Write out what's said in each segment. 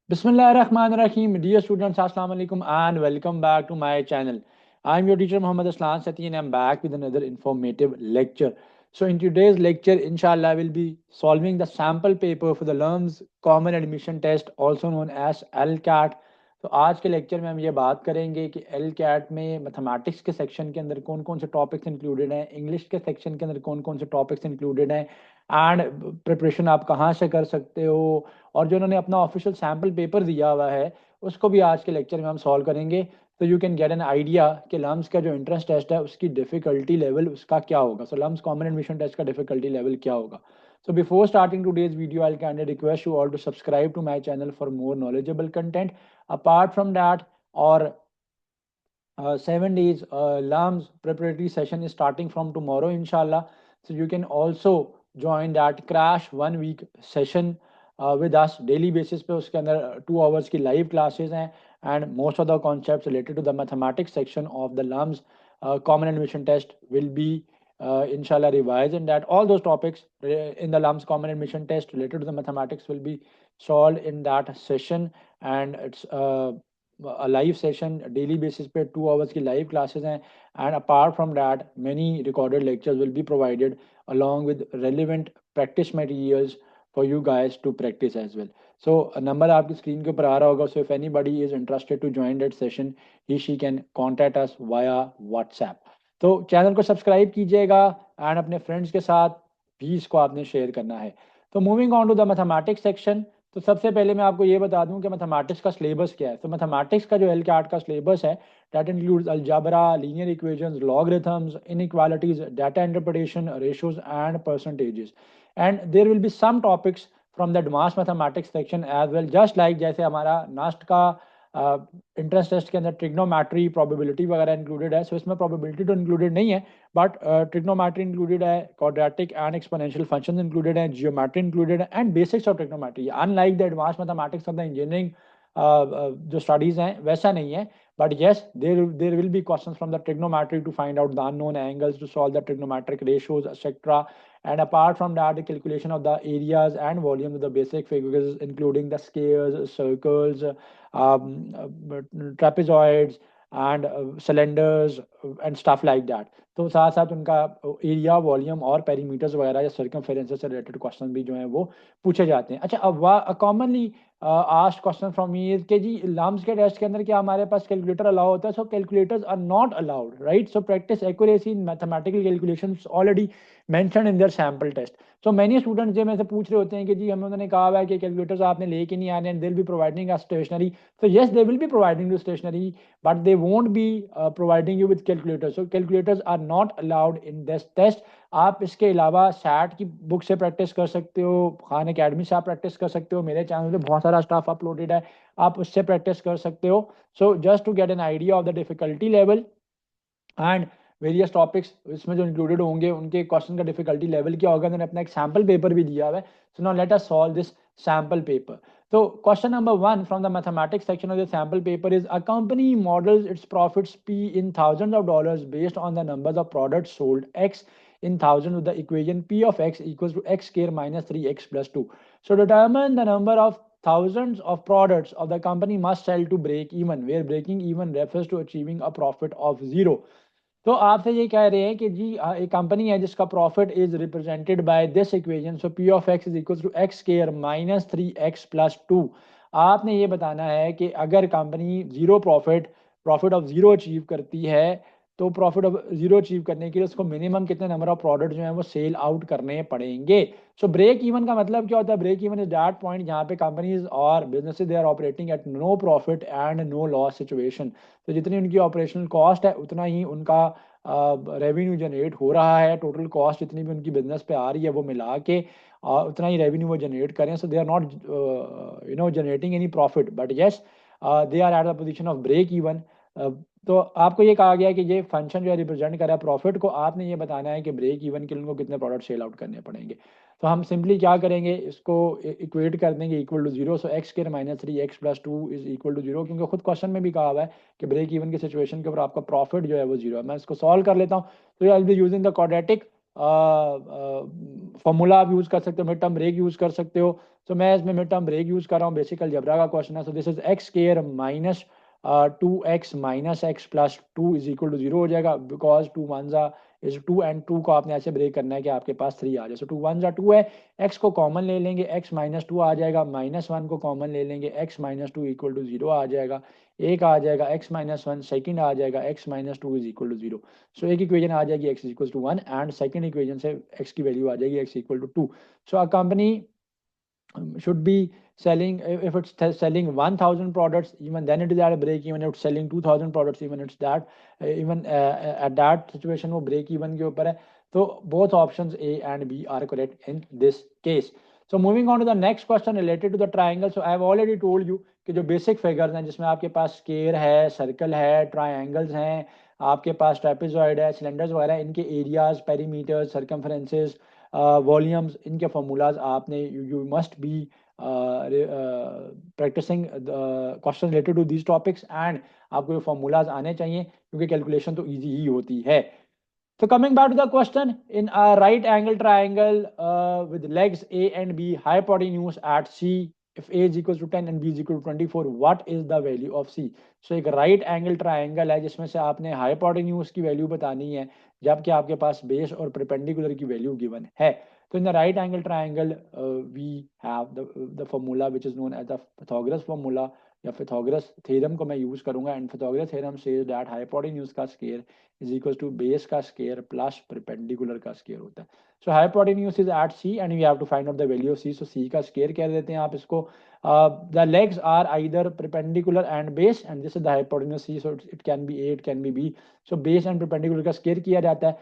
Bismillahirrahmanirrahim. Dear students, Assalamu alaikum and welcome back to my channel. I'm your teacher Muhammad Aslan Sati and I'm back with another informative lecture. So in today's lecture, inshallah, I will be solving the sample paper for the LUMS Common Admission Test, also known as LCAT. तो आज के lecture में हम ये बात करेंगे कि LCAT में मैथमेटिक्स के सेक्शन के अंदर कौन कौन से टॉपिक्स इंक्लूडेड हैं, इंग्लिश के सेक्शन के अंदर कौन कौन से टॉपिक्स इंक्लूडेड हैं एंड प्रिपरेशन आप कहाँ से कर सकते हो, और जो उन्होंने अपना ऑफिशियल सैम्पल पेपर दिया हुआ है उसको भी आज के लेक्चर में हम सॉल्व करेंगे। तो you can get an idea कि लम्स का जो इंट्रेंस टेस्ट है उसकी डिफिकल्टी लेवल उसका क्या होगा। सो लम्स कॉमन एडमिशन टेस्ट का डिफिकल्टी लेवल क्या होगा। So before starting today's video, I'll kindly request you all to subscribe to my channel for more knowledgeable content. Apart from that, or 7 days LAMS preparatory session is starting from tomorrow, inshallah. So you can also join that crash 1 week session with us daily basis पे। उसके अंदर 2 hours की live classes हैं and most of the concepts related to the mathematics section of the LAMS common admission test will be inshallah revised, and that all those topics in the LAMS common admission test related to the mathematics will be solved in that session. And it's live session daily basis पे 2 hours की live classes हैं and apart from that many recorded lectures will be provided along with relevant practice materials for you guys to practice as well. So number आपकी screen के ऊपर आ रहा होगा. So if anybody is interested to join that session, he she can contact us via WhatsApp. तो channel को subscribe कीजिएगा and अपने friends के साथ भी इसको आपने शेयर करना है. तो moving on to the mathematics section. तो सबसे पहले मैं आपको ये बता दूं कि मैथमेटिक्स का सिलेबस क्या है. तो मैथमेटिक्स का जो LCAT का सिलेबस है that includes algebra, linear equations, logarithms, inequalities, data interpretation, ratios and percentages. And there will be some topics from the advanced mathematics section as well, just like जैसे हमारा नास्ट का इंट्रेंस टेस्ट के अंदर trigonometry probability वगैरह included है. सो इसमें probability तो included नहीं है, बट ट्रिग्नोमेट्री इंक्लूडेड है, quadratic and exponential functions included है, जियोमेट्री इंक्लूडेड है and basics of trigonometry. Unlike the advance mathematics of the engineering जो स्टडीज हैं वैसा नहीं है. But yes, there will be questions from the trigonometry to find out the unknown angles, to solve the trigonometric ratios, etc. And apart from that, the calculation of the areas and volumes of the basic figures, including the squares, circles, trapezoids, and cylinders and stuff like that. तो साथ साथ उनका area, volume और perimeters वगैरह या सर्कमफेरेंसेस से related question भी जो हैं वो पूछे जाते हैं. अच्छा, अब commonly asked question from me is के जी लम्स के टेस्ट के अंदर क्या हमारे पास कैलकुलेटर अलाउ होता है. So calculators are not allowed, right. So practice accuracy in mathematical calculations already mentioned in their sample test. So many students जो मेरे से पूछ रहे होते हैं कि जी हमें उन्होंने कहा हुआ है कि कैलकुलेटर्स आपने लेके नहीं आने, and they will be providing a stationery. So yes, they will be providing you stationery, but they won't be providing you with calculators. So calculators are not allowed in this test. आप इसके अलावा set की book से practice कर सकते हो, Khan academy से आप प्रैक्टिस कर सकते हो, मेरे चैनल पे बहुत सारा स्टाफ अपलोडेड है, आप उससे प्रैक्टिस कर सकते हो. So just to get an idea of the difficulty level and various topics इसमें जो इंक्लूडेड होंगे उनके क्वेश्चन का डिफिकल्टी लेवल क्या होगा, उन्होंने अपना एक सैम्पल पेपर भी दिया हुआ है. So now let us solve this sample paper. So question number 1 from the mathematics section of the sample paper is: a company models its profits P in thousands of dollars based on the numbers of products sold X in thousands with the equation P of X equals to X square minus 3X plus 2. So determine the number of thousands of products of the company must sell to break even, where breaking even refers to achieving a profit of 0. तो आपसे ये कह रहे हैं कि जी एक company है जिसका profit is represented by this equation. So p of x is equal to x square minus 3x plus 2. आपने ये बताना है कि अगर company zero profit of zero achieve करती है, तो प्रॉफिट ऑफ जीरो अचीव करने के लिए उसको मिनिमम कितने नंबर ऑफ प्रोडक्ट जो है वो सेल आउट करने पड़ेंगे. सो ब्रेक इवन का मतलब क्या होता है? Break even is that point जहाँ पे कंपनीज और businesses they are operating at no profit and no loss situation. तो जितनी उनकी ऑपरेशनल कॉस्ट है उतना ही उनका रेवेन्यू जनरेट हो रहा है. टोटल कॉस्ट जितनी भी उनकी बिजनेस पे आ रही है वो मिला के उतना ही रेवेन्यू वो जनरेट करें. So they are not generating any profit, but yes they are at the position of break even. तो आपको ये कहा गया है कि ये फंक्शन जो है रिप्रेजेंट कर रहा है प्रॉफिट को. आपने ये बताना है कि ब्रेक इवन के लिए उनको कितने प्रोडक्ट सेल आउट करने पड़ेंगे. तो हम सिंपली क्या करेंगे, इसको इक्वेट कर देंगे equal to zero. So x square minus 3x plus 2 is equal to zero, क्योंकि खुद क्वेश्चन में भी कहा हुआ है कि ब्रेक इवन की सिचुएशन के ऊपर आपका प्रॉफिट जो है वो जीरो है. मैं इसको सॉल्व कर लेता हूँ. तो आई will be using the quadratic formula आप यूज़ कर सकते हो, मिड टर्म ब्रेक यूज़ कर सकते हो। तो मैं इसमें मिड टर्म ब्रेक यूज़ कर रहा हूँ, बेसिक अलजेब्रा का क्वेश्चन है। So this is x square minus 2x minus x plus 2 is equal to 0 हो जाएगा, बिकॉज 2 वन ज़ा इज 2 एंड 2 को आपने ऐसे ब्रेक करना है कि आपके पास 3 आ जाए। सो 2 वन ज़ा 2 है, x को कॉमन ले लेंगे, x माइनस 2 आ जाएगा, माइनस 1 को कॉमन ले लेंगे, x माइनस 2 इक्वल टू 0 आ जाएगा, एक आ जाएगा x माइनस 1, सेकेंड आ जाएगा x minus 2 is equal to 0। So एक इक्वेशन आ जाएगी x is equal to 1 and second equation से x की वैल्यू आ जाएगी x equal to 2। So a company should be selling, if it's selling 1000 products, even then it is at a break even. If it's selling 2000 products, even it's that even at that situation वो break even के ऊपर है। तो both options A and B are correct in this case. So moving on to the next question related to the triangle. So I have already told you कि जो basic figures हैं जिसमें आपके पास square है, circle है, triangles हैं, आपके पास trapezoid है, cylinders वगैरह, इनके areas, perimeters, circumferences, वॉल्यूम्स, इनके फॉर्मूलाज आपने you must be practising question related to these topics and आपको ये फॉर्मूलाज आने चाहिए क्योंकि कैलकुलेशन तो इजी ही होती है। So coming back to the question, in a right angle triangle with legs A and B, hypotenuse at C, if A is equals to 10 and B is equal to 24, what is the value of C? So एक right angle triangle है जिसमें से आपने hypotenuse की value बतानी है जबकि आपके पास बेस और perpendicular की वैल्यू गिवन है। तो in the right angle triangle we have the formula which is known as the Pythagoras formula या Pythagoras theorem को मैं यूज करूंगा and Pythagoras theorem says that hypotenuse का square is equal to base का square plus perpendicular का square होता है। So hypotenuse is at C and we have to find out the value of C. So C का square कह देते हैं आप इसको। The legs are either perpendicular and base and this is the hypotenuse C, so it can be A, it can be B. So base and perpendicular का square किया जाता है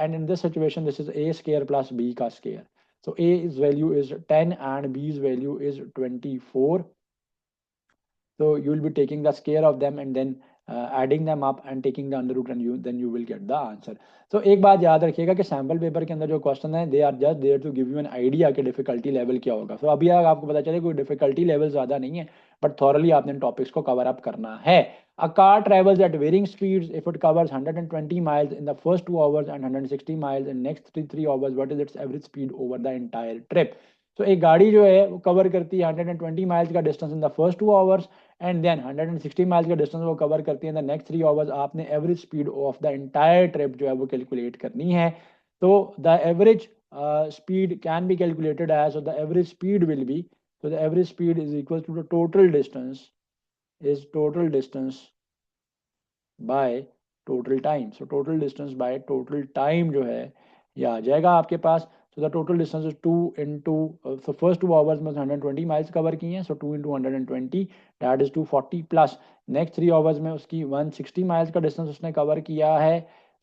and in this situation this is a square plus b का square. So A's value is 10 and B's value is 24. So you will be taking the square of them and then adding them up and taking the under root and then you will get the answer. So एक बात याद रखिएगा कि sample paper के अंदर जो question है they are just there to give you an idea कि डिफिकल्टी लेवल क्या होगा। तो अभी आपको पता चले कोई डिफिकल्टी लेवल ज़्यादा नहीं है बट थॉरली आपने टॉपिक्स को कवर अप करना है। A car travels at varying speeds. If it covers 120 miles in the first 2 hours and 160 miles in next 3 hours, what is its average speed over the entire trip? So एक गाड़ी जो है वो cover करती है 120 miles का distance in the first 2 hours and then 160 miles का distance वो कवर करती है इन द नेक्स्ट 3 आवर्स। आपने average speed of the entire trip जो है वो कैलकुलेट करनी है। तो the average speed can be calculated as, the average speed will be, so the average speed is equal to the total distance is total distance by total time. So total distance by total time जो है ये आ जाएगा आपके पास। So the total distance is 2 into so first 2 hours में 120 miles cover किए हैं, so 2 into 120 that is 240 plus next 3 hours में उसकी 160 miles का distance उसने कवर किया है।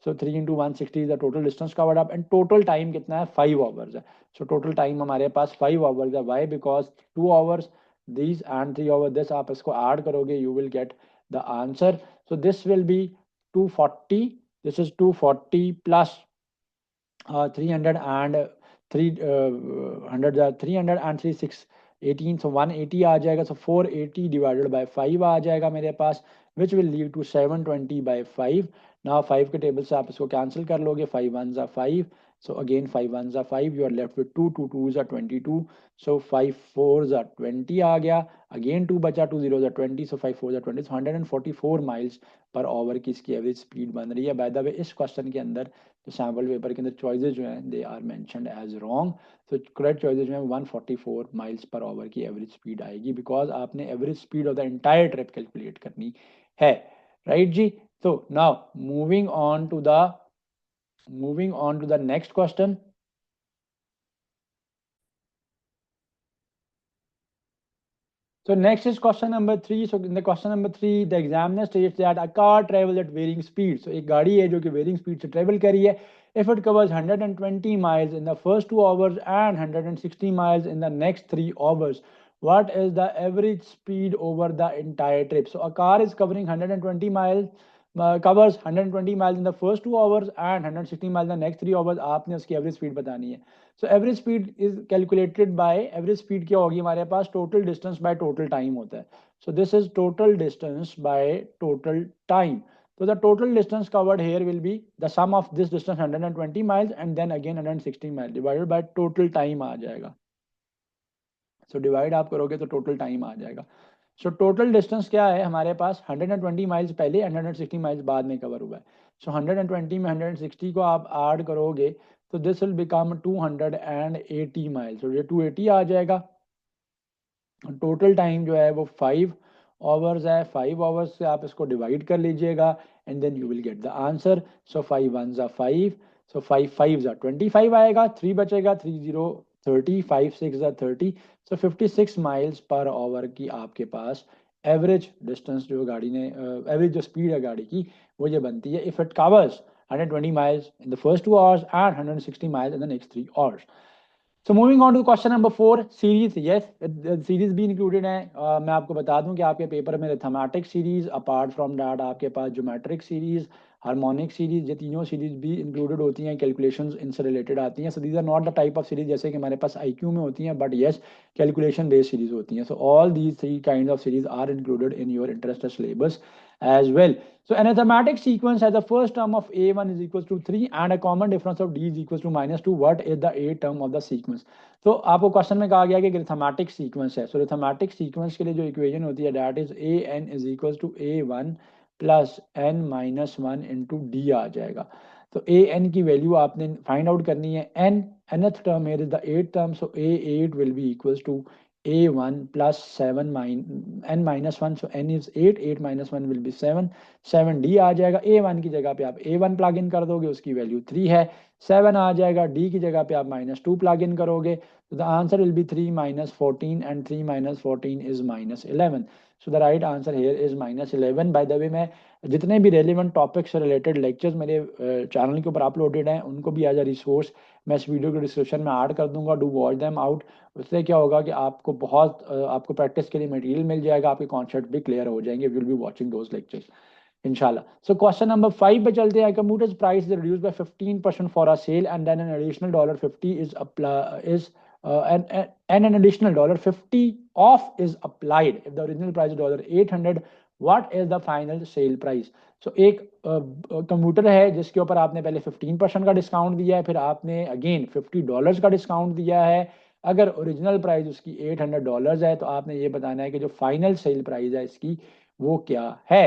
So 3 into 160 is the total distance covered up and total time कितना है 5 hours है। So total time हमारे पास 5 hours है। Why? Because 2 hours these and 3 hours this आप इसको add करोगे you will get the answer. So this will be 240, this is 240 plus 300 and 300 and 3 6 18, so 180 आ जाएगा। so 480 divided by 5 आ जाएगा मेरे पास which will lead to 720 by 5. now 5 के table से आप इसको कैंसिल कर लोगे, 5 1s are 5, so again 5 1s are 5, you are left with 2 2 2s are 22, so 5 4s are 20 आ गया, again 2 बचा, 2 0s are 20, so 5 4s are 20, so 144 miles पर hour की इसकी एवरेज स्पीड बन रही है। बाय द वे इस क्वेश्चन के अंदर तो सैम्पल पेपर के अंदर चॉइसेस जो हैं they are mentioned as wrong. तो करेक्ट चॉइसेस जो हैं 144 माइल्स पर आवर की एवरेज स्पीड आएगी बिकॉज आपने average speed of the entire trip calculate करनी है। राइट जी। तो now moving on to the next question. So next is question number 3. So in the question number 3, the examiner states that a car travels at varying speed. So एक गाड़ी है जो कि varying speed से travel कर रही है. If it covers 120 miles in the first 2 hours and 160 miles in the next 3 hours, what is the average speed over the entire trip? So a car is covering 120 miles, covers 120 miles in the first 2 hours and 160 miles in the next 3 hours. आपने उसकी average speed बतानी है। So average speed is calculated by, average speed क्या होगी हमारे पास, total distance by total time होता है। So this is total distance by total time. तो the total distance covered here will be the sum of this distance 120 miles and then again 160 mile divided by total time आ जाएगा। So divide आप करोगे तो total time आ जाएगा। So total distance क्या है हमारे पास, 120 माइल्स पहले, 160 माइल्स बाद में कवर हुआ है। सो 120 में 160 को आप ऐड करोगे तो दिस विल बिकम 280 माइल्स, और ये 280 आ जाएगा। टोटल टाइम जो है वो 5 आवर्स है। 5 आवर्स से आप इसको डिवाइड कर लीजिएगा and then you will get the answer. So 5 1 ज़ा 5, सो 5 5 ज़ा 25 आएगा, 3 बचेगा, 3 0 30, 5 6 ज़ा 30। सो 56 माइल्स पर आवर की आपके पास एवरेज डिस्टेंस जो गाड़ी ने एवरेज जो स्पीड है गाड़ी की वो ये बनती है if it covers 120 miles in the first 2 hours and 160 miles in the next 3 hours. So moving on to question number 4, series. Yes, series भी इंक्लूडेड है। मैं आपको बता दूं कि आपके पेपर में arithmetic series, apart from that आपके पास ज्योमेट्रिक सीरीज, हार्मोनिक सीरीज, ये तीनों सीरीज भी इंक्लूडेड होती हैं, कैलकुलेशंस इनसे रिलेटेड आती हैं। So these are not the type of series जैसे कि हमारे पास आईक्यू में होती हैं, but yes calculation based series होती हैं। So all these 3 kind of series are included in your interested syllabus as well. So an arithmetic sequence has the first term of a1 is equals to 3 and a common difference of d is equals to -2. What is the a term of the sequence? तो आपको question में कहा गया कि arithmetic sequence है। सो arithmetic sequence के लिए जो इक्वेशन होती है that is A N is equal to a1 plus n minus one into D आ जाएगा। तो ए एन की वैल्यू आपने फाइंड आउट करनी है। N nth term here is the 8th term, so a8 will be equals to a1 plus 7 n minus 1, so n is 8, 8 minus 1 will be 7, 7d आ जाएगा। a1 की जगह पे आप a1 plug in कर दोगे, उसकी वैल्यू 3 है। 7 आ जाएगा, d की जगह पे आप -2 प्लग इन करोगे तो the answer will B 3 minus 14 and 3 minus 14 is -11. So the right answer here is -11। By the way मैं जितने भी रेलिवेंट टॉपिक से रिलेटेड लेक्चर्स मेरे चैनल के ऊपर अपलोडेड हैं उनको भी एज अ रिसोर्स मैं इस वीडियो के डिस्क्रिप्शन में ऐड कर दूंगा। Do watch them out. उससे क्या होगा कि आपको बहुत आपको प्रैक्टिस के लिए मटेरियल मिल जाएगा, आपके कॉन्सेप्ट भी क्लियर हो जाएंगे। Will be watching those lectures इंशाल्लाह। सो क्वेश्चन नंबर 5 पे चलते हैं। Computers price is reduced by 15% for a sale and then an additional $50 is and an additional $50 off is applied if the original price is $800. what is the final sale price? So एक computer है जिसके ऊपर आपने पहले 15% का discount दिया है, फिर आपने अगेन $50 का डिस्काउंट दिया है। अगर ओरिजिनल प्राइस उसकी $800 है तो आपने ये बताना है कि जो फाइनल सेल प्राइस है इसकी वो क्या है।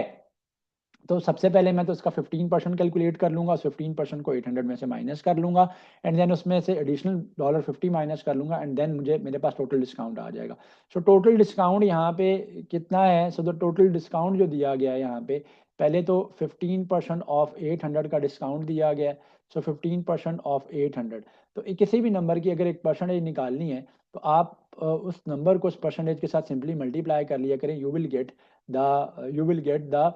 तो सबसे पहले मैं तो इसका 15% कैलकुलेट कर लूंगा, उस 15% को 800 में से माइनस कर लूंगा एंड देन उसमें से एडिशनल $50 माइनस कर लूंगा एंड देन मुझे मेरे पास टोटल डिस्काउंट आ जाएगा। सो टोटल डिस्काउंट यहाँ पे कितना है? सो द टोटल डिस्काउंट जो दिया गया है यहाँ पे, पहले तो 15% ऑफ 800 का डिस्काउंट दिया गया है। सो 15% ऑफ 800, तो किसी भी नंबर की अगर एक परसेंटेज निकालनी है तो आप उस नंबर को उस परसेंटेज के साथ सिंपली मल्टीप्लाई कर लिया करें। You will get the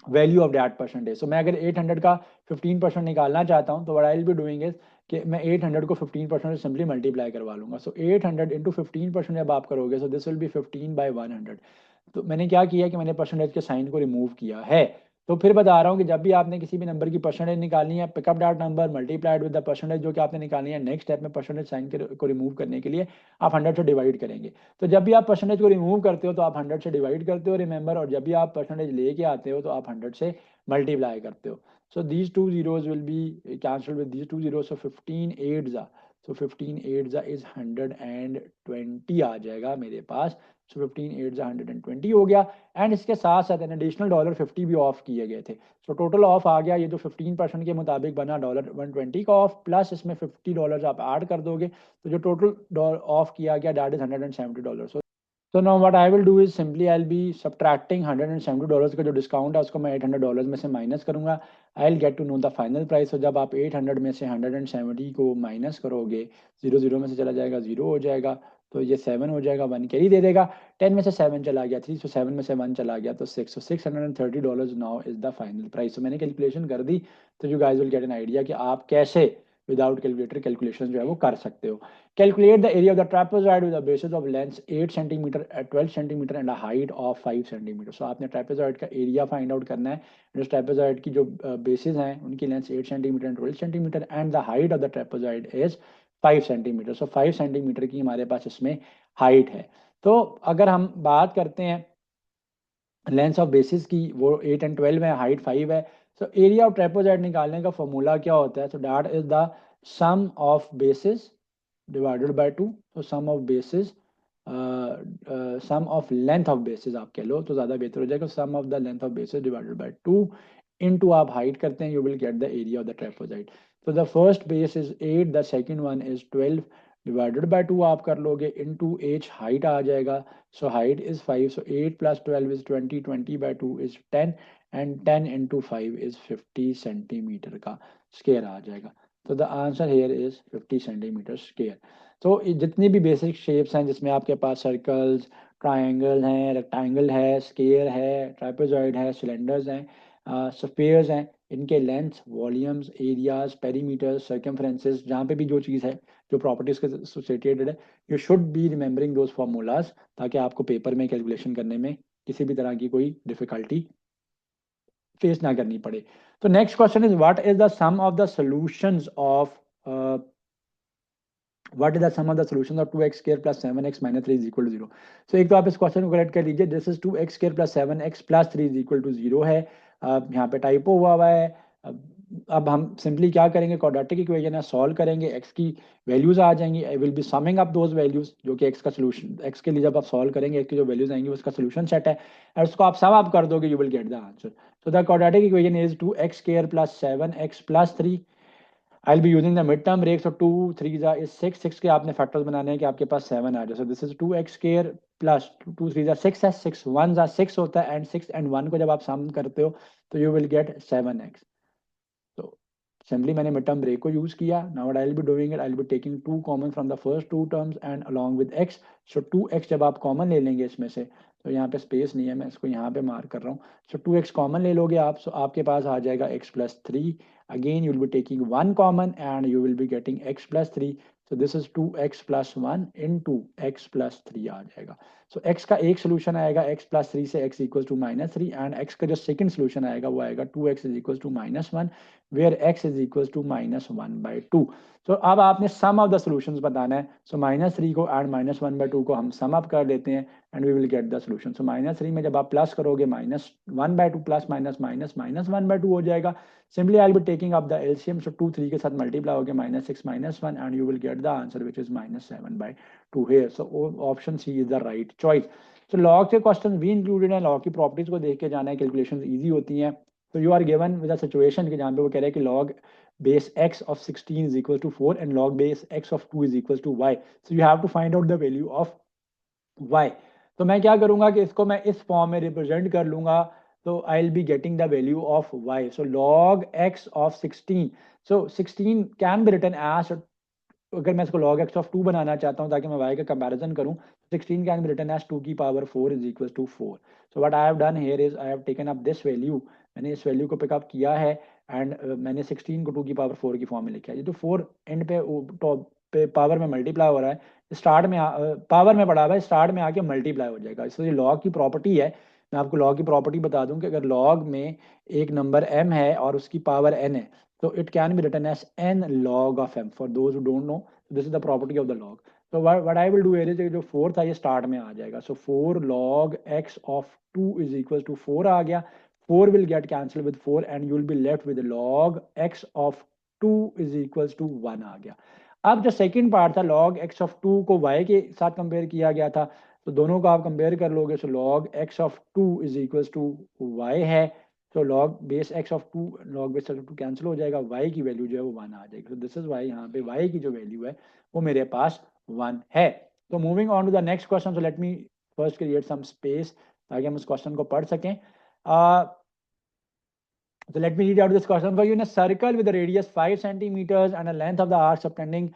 value of that percentage. So मैं अगर 800 का 15% निकालना चाहता हूँ तो what I will be doing is कि मैं 800 को 15% से सिंपली मल्टीप्लाई करवा लूंगा। सो 800 इंटू 15% जब आप करोगे सो दिस विल बी 15/100। तो मैंने क्या किया कि मैंने परसेंटेज के साइन को रिमूव किया है। तो फिर बता रहा हूँ कि जब भी आपने किसी भी नंबर की परसेंटेज निकालनी है, pick up that number multiplied with the percentage जो कि आपने निकालनी है। नेक्स्ट स्टेप में परसेंटेज साइन को रिमूव करने के लिए आप 100 से डिवाइड करेंगे। तो जब भी आप परसेंटेज को रिमूव करते हो तो आप 100 से डिवाइड करते हो, रिमेंबर, और जब भी आप परसेंटेज लेके आते हो तो आप 100 से मल्टीप्लाई करते हो। So these two zeros will be cancelled with these two zeros. So 15 8 जा, सो 15 8 जा इज 120 आ जाएगा मेरे पास। सो 15 8 जा 120 हो गया एंड इसके साथ साथ एन एडिशनल $50 भी ऑफ किए गए थे। सो टोटल ऑफ आ गया ये जो 15% के मुताबिक बना $120 का ऑफ, प्लस इसमें $50 आप ऐड कर दोगे तो जो टोटल ऑफ किया गया that is $170। So now what I will do is simply I'll be subtracting $170 का जो डिस्काउंट है उसको मैं $800 में से माइनस करूंगा। I'll get to know the final price। तो जब आप 800 में से 170 को माइनस करोगे, 0 0 में से चला जाएगा, 0 हो जाएगा, तो ये 7 हो जाएगा, 1 कैरी दे देगा। 10 में से 7 चला गया 3, सो 7 में से 1 चला गया तो 6, सो $630 now is the final price. तो मैंने कैलकुलेशन कर दी तो you guys will get an idea कि आप कैसे विदाउट कैलकुलेटर कैलकुलेशन जो है वो कर सकते हो। Calculate the area of the trapezoid with a basis of length 8 cm at 12 cm and a height of 5 cm। So आपने trapezoid का एरिया फाइंड आउट करना है। जो trapezoid की जो बेसिस हैं उनकी length 8 cm and 12 cm and the height of the trapezoid is 5 cm। So 5 cm की हमारे पास इसमें हाइट है। तो अगर हम बात करते हैं लेंथ ऑफ बेसिस की वो 8 एंड 12 है, हाइट 5 है। सो एरिया ऑफ ट्रेपेजॉइड निकालने का फॉर्मूला क्या होता है? So that is the sum of basis divided by 2। तो sum of basis, sum of length of basis आप कह लो तो ज़्यादा बेहतर हो जाएगा। Sum of the length of basis divided by 2 into आप हाइट करते हैं, you will get the area of the trapezoid. तो the first base is 8, the second one is 12 divided by 2 आप कर लोगे, इनटू एच हाइट आ जाएगा। So height is 5. So 8 plus 12 is 20. 20 by 2 is 10. And 10 into 5 is 50 centimetre का square आ जाएगा। तो the answer here is 50 centimetre square. तो जितनी भी बेसिक शेप्स हैं जिसमें आपके पास सर्कल्स, ट्रायंगल हैं, रेक्टेंगल है, स्केयर है, ट्राइपेजॉइड है, सिलेंडर्स हैं, स्फीयर्स हैं, इनके length, volumes, areas, perimeters, circumferences, जहाँ पे भी जो चीज़ है जो प्रॉपर्टीज के एसोसिएटेड है, you should be remembering those formulas, ताकि आपको पेपर में कैलकुलेशन करने में किसी भी तरह की कोई डिफिकल्टी फेस ना करनी पड़े। तो next question is what is the sum of the solutions of what is the sum of the solution of 2x square plus 7x minus 3 is equal to 0। So एक तो आप इस क्वेश्चन को करेक्ट कर लीजिए, this is 2x square plus 7x plus 3 is equal to 0 है। यहाँ पे टाइपो हुआ है। अब हम सिंपली क्या करेंगे, क्वाड्रेटिक इक्वेशन है, सॉल्व करेंगे, x की वैल्यूज आ जाएंगी, आई will B summing up those values, जो कि x का सोल्यूशन, x के लिए जब आप सॉल्व करेंगे x की जो वैल्यूज आएंगी उसका सोल्यूशन सेट है, और उसको आप सम अप कर दोगे, you will get the answer. So the quadratic equation is 2x square plus 7x plus 3। I'll be using the midterm break. So 2 3 is 6, 6 के आपने फैक्टर्स बनाने हैं कि आपके पास 7 आ जाए। So this is 2x square plus 2 3 6 है, 6 1 6 होता है, एंड 6 एंड 1 को जब आप सम करते हो तो यू विल गेट 7x। तो सिंपली मैंने मिड टर्म ब्रेक को यूज किया। Now what I will be doing it, I will be taking 2 common from the first 2 terms and along with x। So 2x जब आप common ले लेंगे इसमें से, तो यहाँ पे स्पेस नहीं है, मैं इसको यहाँ पे मार्क कर रहा हूँ। सो 2x कॉमन ले लोगे आप, सो आपके पास आ जाएगा x plus 3। Again you will be taking 1 common and you will be getting x plus 3। So this is 2x plus 1 into x plus 3 आ जाएगा। सो x का एक सोल्यूशन आएगा x प्लस 3 से x equal to minus 3, and x का जो second solution आएगा वो आएगा 2x is equal to minus 1, where x is equal to minus 1/2। So अब आपने सम ऑफ द सॉल्यूशंस बताना है। सो माइनस 3 को एंड माइनस 1/2 को हम सम अप कर लेते हैं and we will get the solution. So minus 3 में जब आप प्लस करोगे minus 1/2 plus minus minus minus 1/2 हो जाएगा। Simply I will be taking up the LCM. So 2 3 के साथ मल्टीप्लाई हो गया, minus 6 minus 1, and you will get the answer which is minus 7/2 here. So option C is the right choice. तो log के question भी included है, log की properties को देख के जाना है, कैलकुलेशन ईजी होती हैं। तो you are given with a situation कि जहाँ पे वो कह रहे हैं कि log base x of 16 is equal to 4 and log base x of 2 is equal to y. So you have to find out the value of y. तो मैं क्या करूंगा कि इसको मैं इस फॉर्म में रिप्रेजेंट कर लूंगा। तो आई will be getting the value of y. So log x of 16. So 16 can be written as, अगर मैं इसको log x of 2 बनाना चाहता हूँ ताकि मैं y का कंपैरिजन करूँ, 16 कैन बी रिटन एज 2 की power 4 is equal to 4। So what I have done here is I have taken up this value, मैंने इस वैल्यू को पिकअप किया है, एंड मैंने 16 को 2 की पावर 4 की फॉर्म में लिखा है। ये तो 4 एंड पे टॉप पे पावर में मल्टीप्लाई हो रहा है, स्टार्ट में पावर में पड़ा हुआ है, स्टार्ट में आके मल्टीप्लाई हो जाएगा। इसलिए लॉग की प्रॉपर्टी है। मैं आपको लॉग की प्रॉपर्टी बता दूं कि अगर लॉग में एक नंबर m है और उसकी पावर n है, तो it can be written as n log of m। For those who don't know, this is the property of the log. तो what I will do here is, जो 4 था ये start में आ जाएगा। So 4 log x of 2 is equal to 4 आ गया। 4 will get cancelled with 4 and you will be left with log x of 2 is equals to 1 आ गया। अब जो सेकंड पार्ट था log x of 2 को y के साथ कंपेयर किया गया था, तो दोनों को आप कंपेयर कर लोगे। सो log x of 2 is equals to y है। तो log base x of 2 log base x of 2 cancel हो जाएगा, y की वैल्यू जो है वो 1 आ जाएगी। तो दिस इज y, यहाँ पे y की जो वैल्यू है वो मेरे पास 1 है। तो moving on to the next question. So let me first create some space ताकि हम उस क्वेश्चन को पढ़ सकें। So let me read out this question for you. In a circle with a radius 5 centimeters and a length of the arc subtending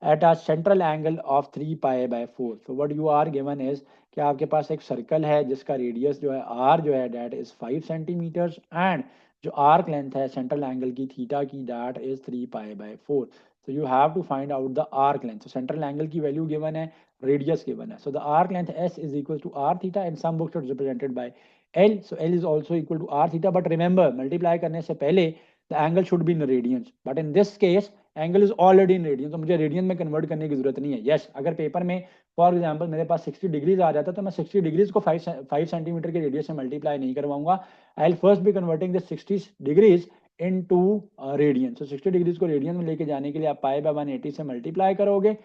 at a central angle of 3 pi by 4. So what you are given is कि आपके पास एक circle है जिसका radius जो है r जो है that is 5 centimetres, and जो आर्क लेंथ है सेंट्रल एंगल की थीटा की that is 3 pi by 4. So you have to find out the arc length. So central angle की वैल्यू गिवन है, रेडियस गिवन है. So the arc length s is equal to r theta. In some books it's represented by L. So L is also equal to r theta. But remember, multiply करने से पहले the angle should be in radians. But in this case, angle is already in radian, तो मुझे radian में convert करने की जरूरत नहीं है। यस, अगर पेपर में फॉर एग्जाम्पल मेरे पास 60 डिग्रीज आ जाता तो मैं 60 डिग्रीज को 5 सेंटीमीटर के रेडियस से मल्टीप्लाई नहीं करवाऊंगा। I will first be converting the 60 degrees into radian. So 60 degrees को रेडियन में लेके जाने के लिए आप पाई बाय 180 से मल्टीप्लाई करोगे,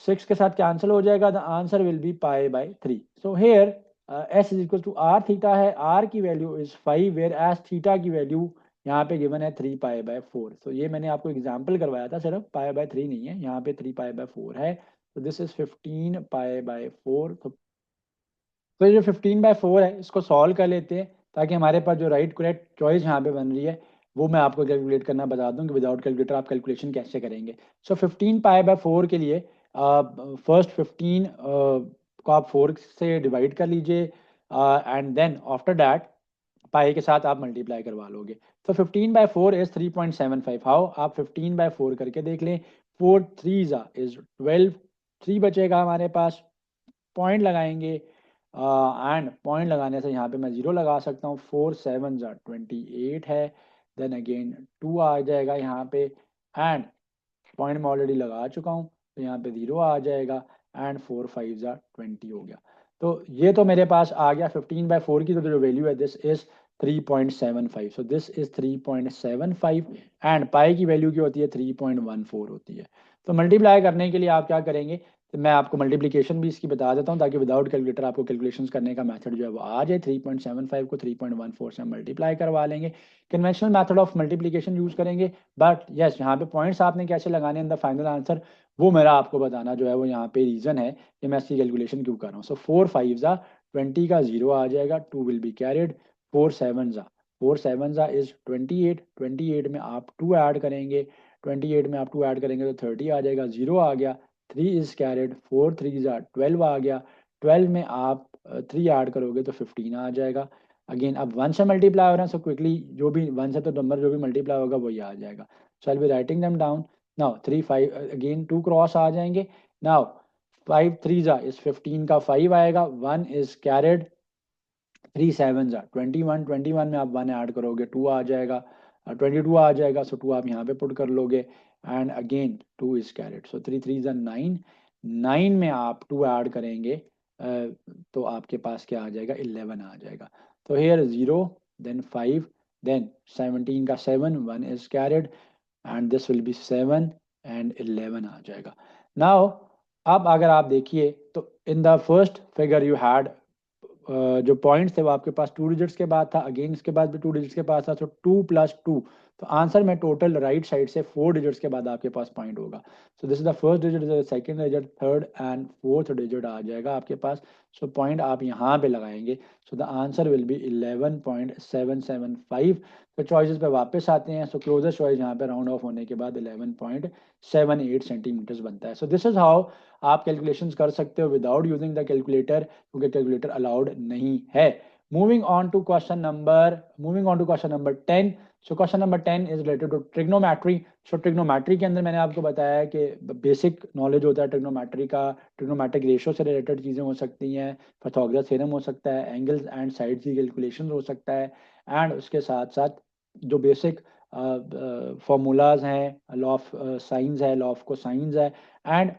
6 के साथ कैंसिल हो जाएगा, the answer will be pi by 3। So here s is equal to r theta है, आर की value is 5 where s theta की वैल्यू यहाँ पे गिवन है 3 पाई बाय 4। तो ये मैंने आपको एग्जांपल करवाया था, सिर्फ पाई बाय 3 नहीं है, यहाँ पे 3 पाई बाय 4 है। तो दिस इज 15 पाई बाय 4। तो ये जो 15/4 है इसको सॉल्व कर लेते हैं ताकि हमारे पास जो राइट करेक्ट चॉइस यहाँ पे बन रही है वो मैं आपको कैलकुलेट करना बता दूं कि विदाउट कैलकुलेटर आप कैलकुलेशन कैसे करेंगे। सो 15 पाई बाय 4 के लिए फर्स्ट 15 को आप 4 से डिवाइड कर लीजिए and then after that pi के साथ आप मल्टीप्लाई करवा लोगे। तो 15/4 इज 3.75। हाउ, आप 15/4 करके देख लें। 4 3s इज 12, 3 बचेगा हमारे पास, पॉइंट लगाएंगे एंड पॉइंट लगाने से यहाँ पे मैं 0 लगा सकता हूँ। 4 7 28 है, देन अगेन 2 आ जाएगा यहाँ पे एंड पॉइंट में ऑलरेडी लगा चुका हूँ तो यहाँ पे 0 आ जाएगा एंड 4 5 20 हो गया। तो ये तो मेरे पास आ गया 15/4 की तो जो वैल्यू है this is 3.75। So this is 3.75 and pi की वैल्यू की होती है 3.14 होती है। तो मल्टीप्लाई करने के लिए आप क्या करेंगे, तो मैं आपको मल्टीप्लिकेशन भी इसकी बता देता हूँ ताकि विदाउट कैलकुलेटर आपको कैलकुलेशंस करने का मेथड जो है वो आ जाए। 3.75 को 3.14 से मल्टीप्लाई करवा लेंगे, conventional method of multiplication use करेंगे। बट यस, यहाँ पे पॉइंट्स आपने कैसे लगाने इन द फाइनल आंसर वो मेरा आपको बताना जो है वो यहाँ पे रीजन है कि मैं इसकी कैलकुलेशन क्यों कर रहा हूँ। सो 4 5 20 का 0 आ जाएगा, 2 विल बी कैरिड, 4 7 इज 28, 28 में आप 2 ऐड करेंगे, 28 में आप 2 ऐड करेंगे तो 30 आ जाएगा, 0 आ गया, 3 इज कैरिड, 4 3 12 आ गया, 12 में आप 3 ऐड करोगे तो 15 आ जाएगा। अगेन अब 1 से मल्टीप्लाई हो रहा है सो क्विकली जो भी 1 से तो नंबर जो भी मल्टीप्लाई होगा वही आ जाएगा। So I will be writing them down now. 3 5 again 2 cross आ जाएंगे। नाउ 5 3 इज 15 का 5 आएगा, 1 इज कैरिड, 3 7 21, 21 में आप 1 ऐड करोगे 2 आ जाएगा, 22 आ जाएगा, सो 2 आप यहाँ पे पुट कर लोगे and again 2 is caret, so 3 3 9, 9 में आप 2 ऐड करेंगे तो आपके पास क्या आ जाएगा, 11 आ जाएगा। तो हेयर 0 देन 5 देन 17 का 7, 1 is carried and this will be 7 and 11 आ जाएगा। नाउ अब अगर आप देखिए तो इन the first figure you had जो पॉइंट्स थे वो आपके पास 2 डिजिट्स के बाद था, अगेन इसके बाद भी 2 डिजिट्स के पास था, तो 2 + 2, तो आंसर में टोटल राइट साइड से 4 डिजिट्स के बाद आपके पास पॉइंट होगा। So this is the first digit, second digit, third and fourth digit आ जाएगा आपके पास। सो पॉइंट आप यहाँ पे लगाएंगे, so the answer will be 11.775। तो चॉइसेस पे वापस आते हैं, सो क्लोजेस्ट चॉइस यहाँ पे राउंड ऑफ होने के बाद 11.78 सेंटीमीटर्स बनता है। सो दिस इज हाउ आप कैलकुलेशंस कर सकते हो विदाउट यूजिंग द कैलकुलेटर, क्योंकि कैलकुलेटर अलाउड नहीं है। Moving on to question number 10। So question number 10 is related to trigonometry. So trigonometry के अंदर मैंने आपको बताया है कि बेसिक नॉलेज होता है ट्रिग्नोमेट्री का, ट्रिग्नोमेट्रिक रेशियो से रिलेटेड चीज़ें हो सकती हैं, पाइथागोरस थ्योरम हो सकता है, एंगल्स एंड साइड्स की कैलकुलेशन हो सकता है एंड उसके साथ साथ जो बेसिक फॉर्मूलाज हैं, लॉ ऑफ साइंस है, लॉ ऑफ कोसाइंस है एंड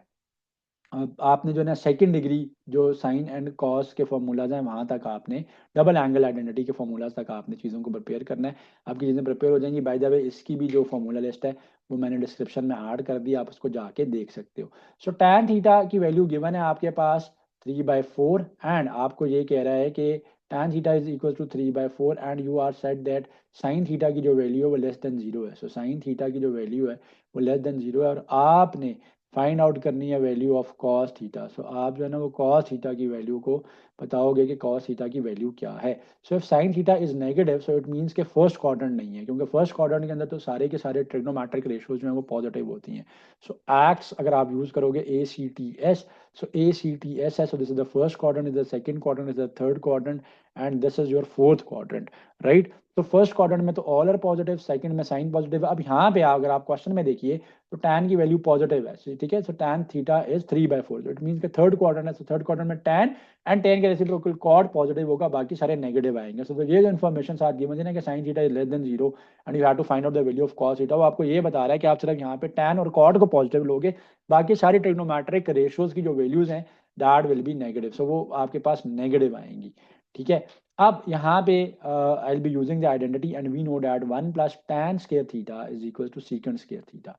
आपने जो है ना सेकंड डिग्री जो साइन एंड कॉस के फॉर्मूलाज हैं वहाँ तक आपने डबल एंगल आइडेंटिटी के फॉर्मूलाज तक आपने चीज़ों को प्रिपेयर करना है। आपकी चीज़ें प्रिपेयर हो जाएंगी। बाय द वे इसकी भी जो फॉर्मूला लिस्ट है वो मैंने डिस्क्रिप्शन में ऐड कर दी, आप उसको जाके देख सकते हो। सो tan थीटा की वैल्यू गिवन है आपके पास 3/4 एंड आपको ये कह रहा है कि tan theta is equal to 3/4 and you are set that sine theta की जो वैल्यू है वो लेस देन 0 है। सो साइन थीटा की जो वैल्यू है वो लेस देन 0 है और आपने फाइंड आउट करनी है वैल्यू ऑफ कॉस थीटा। सो आप जो है ना वो कॉस थीटा की वैल्यू को बताओगे कि कॉस थीटा की वैल्यू क्या है। So if sign theta is negative so it means के फर्स्ट क्वाड्रेंट नहीं है, क्योंकि फर्स्ट क्वाड्रेंट के अंदर तो सारे के सारे ट्रिग्नोमेट्रिक रेशियोज जो है वो पॉजिटिव होती हैं। सो एक्स अगर आप यूज करोगे ACTS, so ACTS है, so this is the first quadrant, is the second quadrant, is the third quadrant and this is your fourth quadrant, right. तो फर्स्ट क्वाड्रेंट में तो ऑल आर पॉजिटिव, सेकंड में sign positive. अब यहाँ पे अगर आप क्वेश्चन में देखिए तो tan की वैल्यू पॉजिटिव है, ठीक है। सो tan theta is 3/4, it mean के थर्ड क्वाड्रेंट है, तो थर्ड क्वाड्रेंट में tan एंड tan के रेसिप्रोकल कॉड पॉजिटिव होगा, बाकी सारे नेगेटिव आएंगे। सो तो ये जो इन्फॉर्मेशन साथ गिवन है ना कि sine theta is less than 0 and you have to find out the value of cos theta, वो आपको ये बता रहा है कि आप सिर्फ यहाँ पे tan और कॉड को पॉजिटिव लोगे, बाकी सारी ट्रिग्नोमेट्रिक रेशियोज की जो वैल्यूज हैं दैट विल बी नेगेटिव, सो वो आपके पास नेगेटिव आएंगी, ठीक है। अब यहाँ पे I will be using the identity and we know that 1 + tan square theta is equal to secant square theta.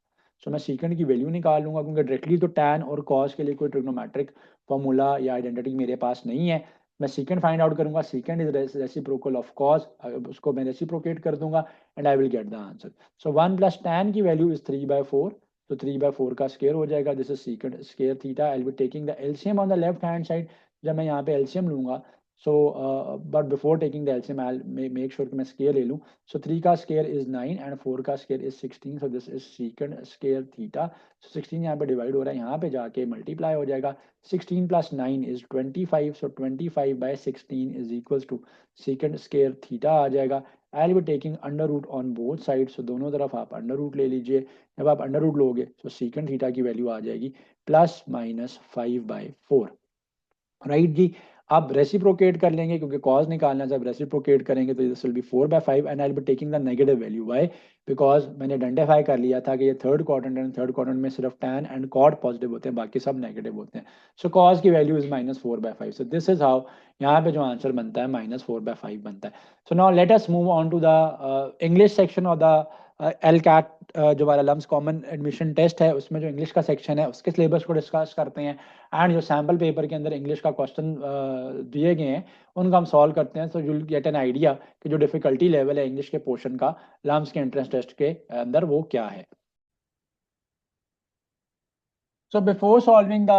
So मैं सीकेंड की वैल्यू निकाल लूंगा क्योंकि डायरेक्टली तो tan और cos के लिए कोई ट्रिग्नोमेट्रिक फॉर्मूला या आइडेंटिटी मेरे पास नहीं है। मैं सीकेंड फाइंड आउट करूंगा, सीकेंड इज रेसिप्रोकल ऑफ cos, उसको मैं रेसिप्रोकेट कर दूंगा and I will get the answer. So 1 + tan की वैल्यू इज 3/4, तो 3/4 का स्क्वायर हो जाएगा, this is सीकेंड square theta. I will be taking the LCM on the left hand side, जब मैं यहाँ पे एलसीएम लूंगा, so but before taking the LCM I'll make sure कि मैं स्केयर ले लूँ। so 3 का स्केयर is 9 and 4 का square is 16, so this is secant square theta. so 16 यहाँ पे डिवाइड हो रहा है, यहाँ पे जाके मल्टीप्लाई हो जाएगा, 16 + 9 is 25, so 25/16 is equals to secant square theta आ जाएगा। I'll be taking under root on both side, so दोनों तरफ आप अंडर रूट ले लीजिए। जब आप अंडर रूट लोगे तो secant थीटा की वैल्यू आ जाएगी ±5/4, राइट जी। आप रेसिप्रोकेट कर लेंगे क्योंकि कॉज निकालना है, जब रेसिप्रोकेट करेंगे तो this will be 4/5 and I will be taking the negative value. Why? Because मैंने आइडेंटिफाई कर लिया था कि ये थर्ड क्वाड्रेंट है, थर्ड क्वाड्रेंट में सिर्फ tan एंड cot पॉजिटिव होते हैं, बाकी सब नेगेटिव होते हैं। सो कॉज की value is -4/5, so this is how यहाँ पे जो आंसर बनता है -4/5 बनता है। So now let us move on to the English section of the LCAT, जो हमारा लम्स कॉमन एडमिशन टेस्ट है, उसमें जो इंग्लिश का सेक्शन है उसके सिलेबस को डिस्कस करते हैं एंड जो सैम्पल पेपर के अंदर इंग्लिश का क्वेश्चन दिए गए हैं उनका हम सॉल्व करते हैं। So you will gate an idea कि जो डिफिकल्टी लेवल है इंग्लिश के पोर्शन का लम्स के एंट्रेंस टेस्ट के अंदर वो क्या है। So before solving the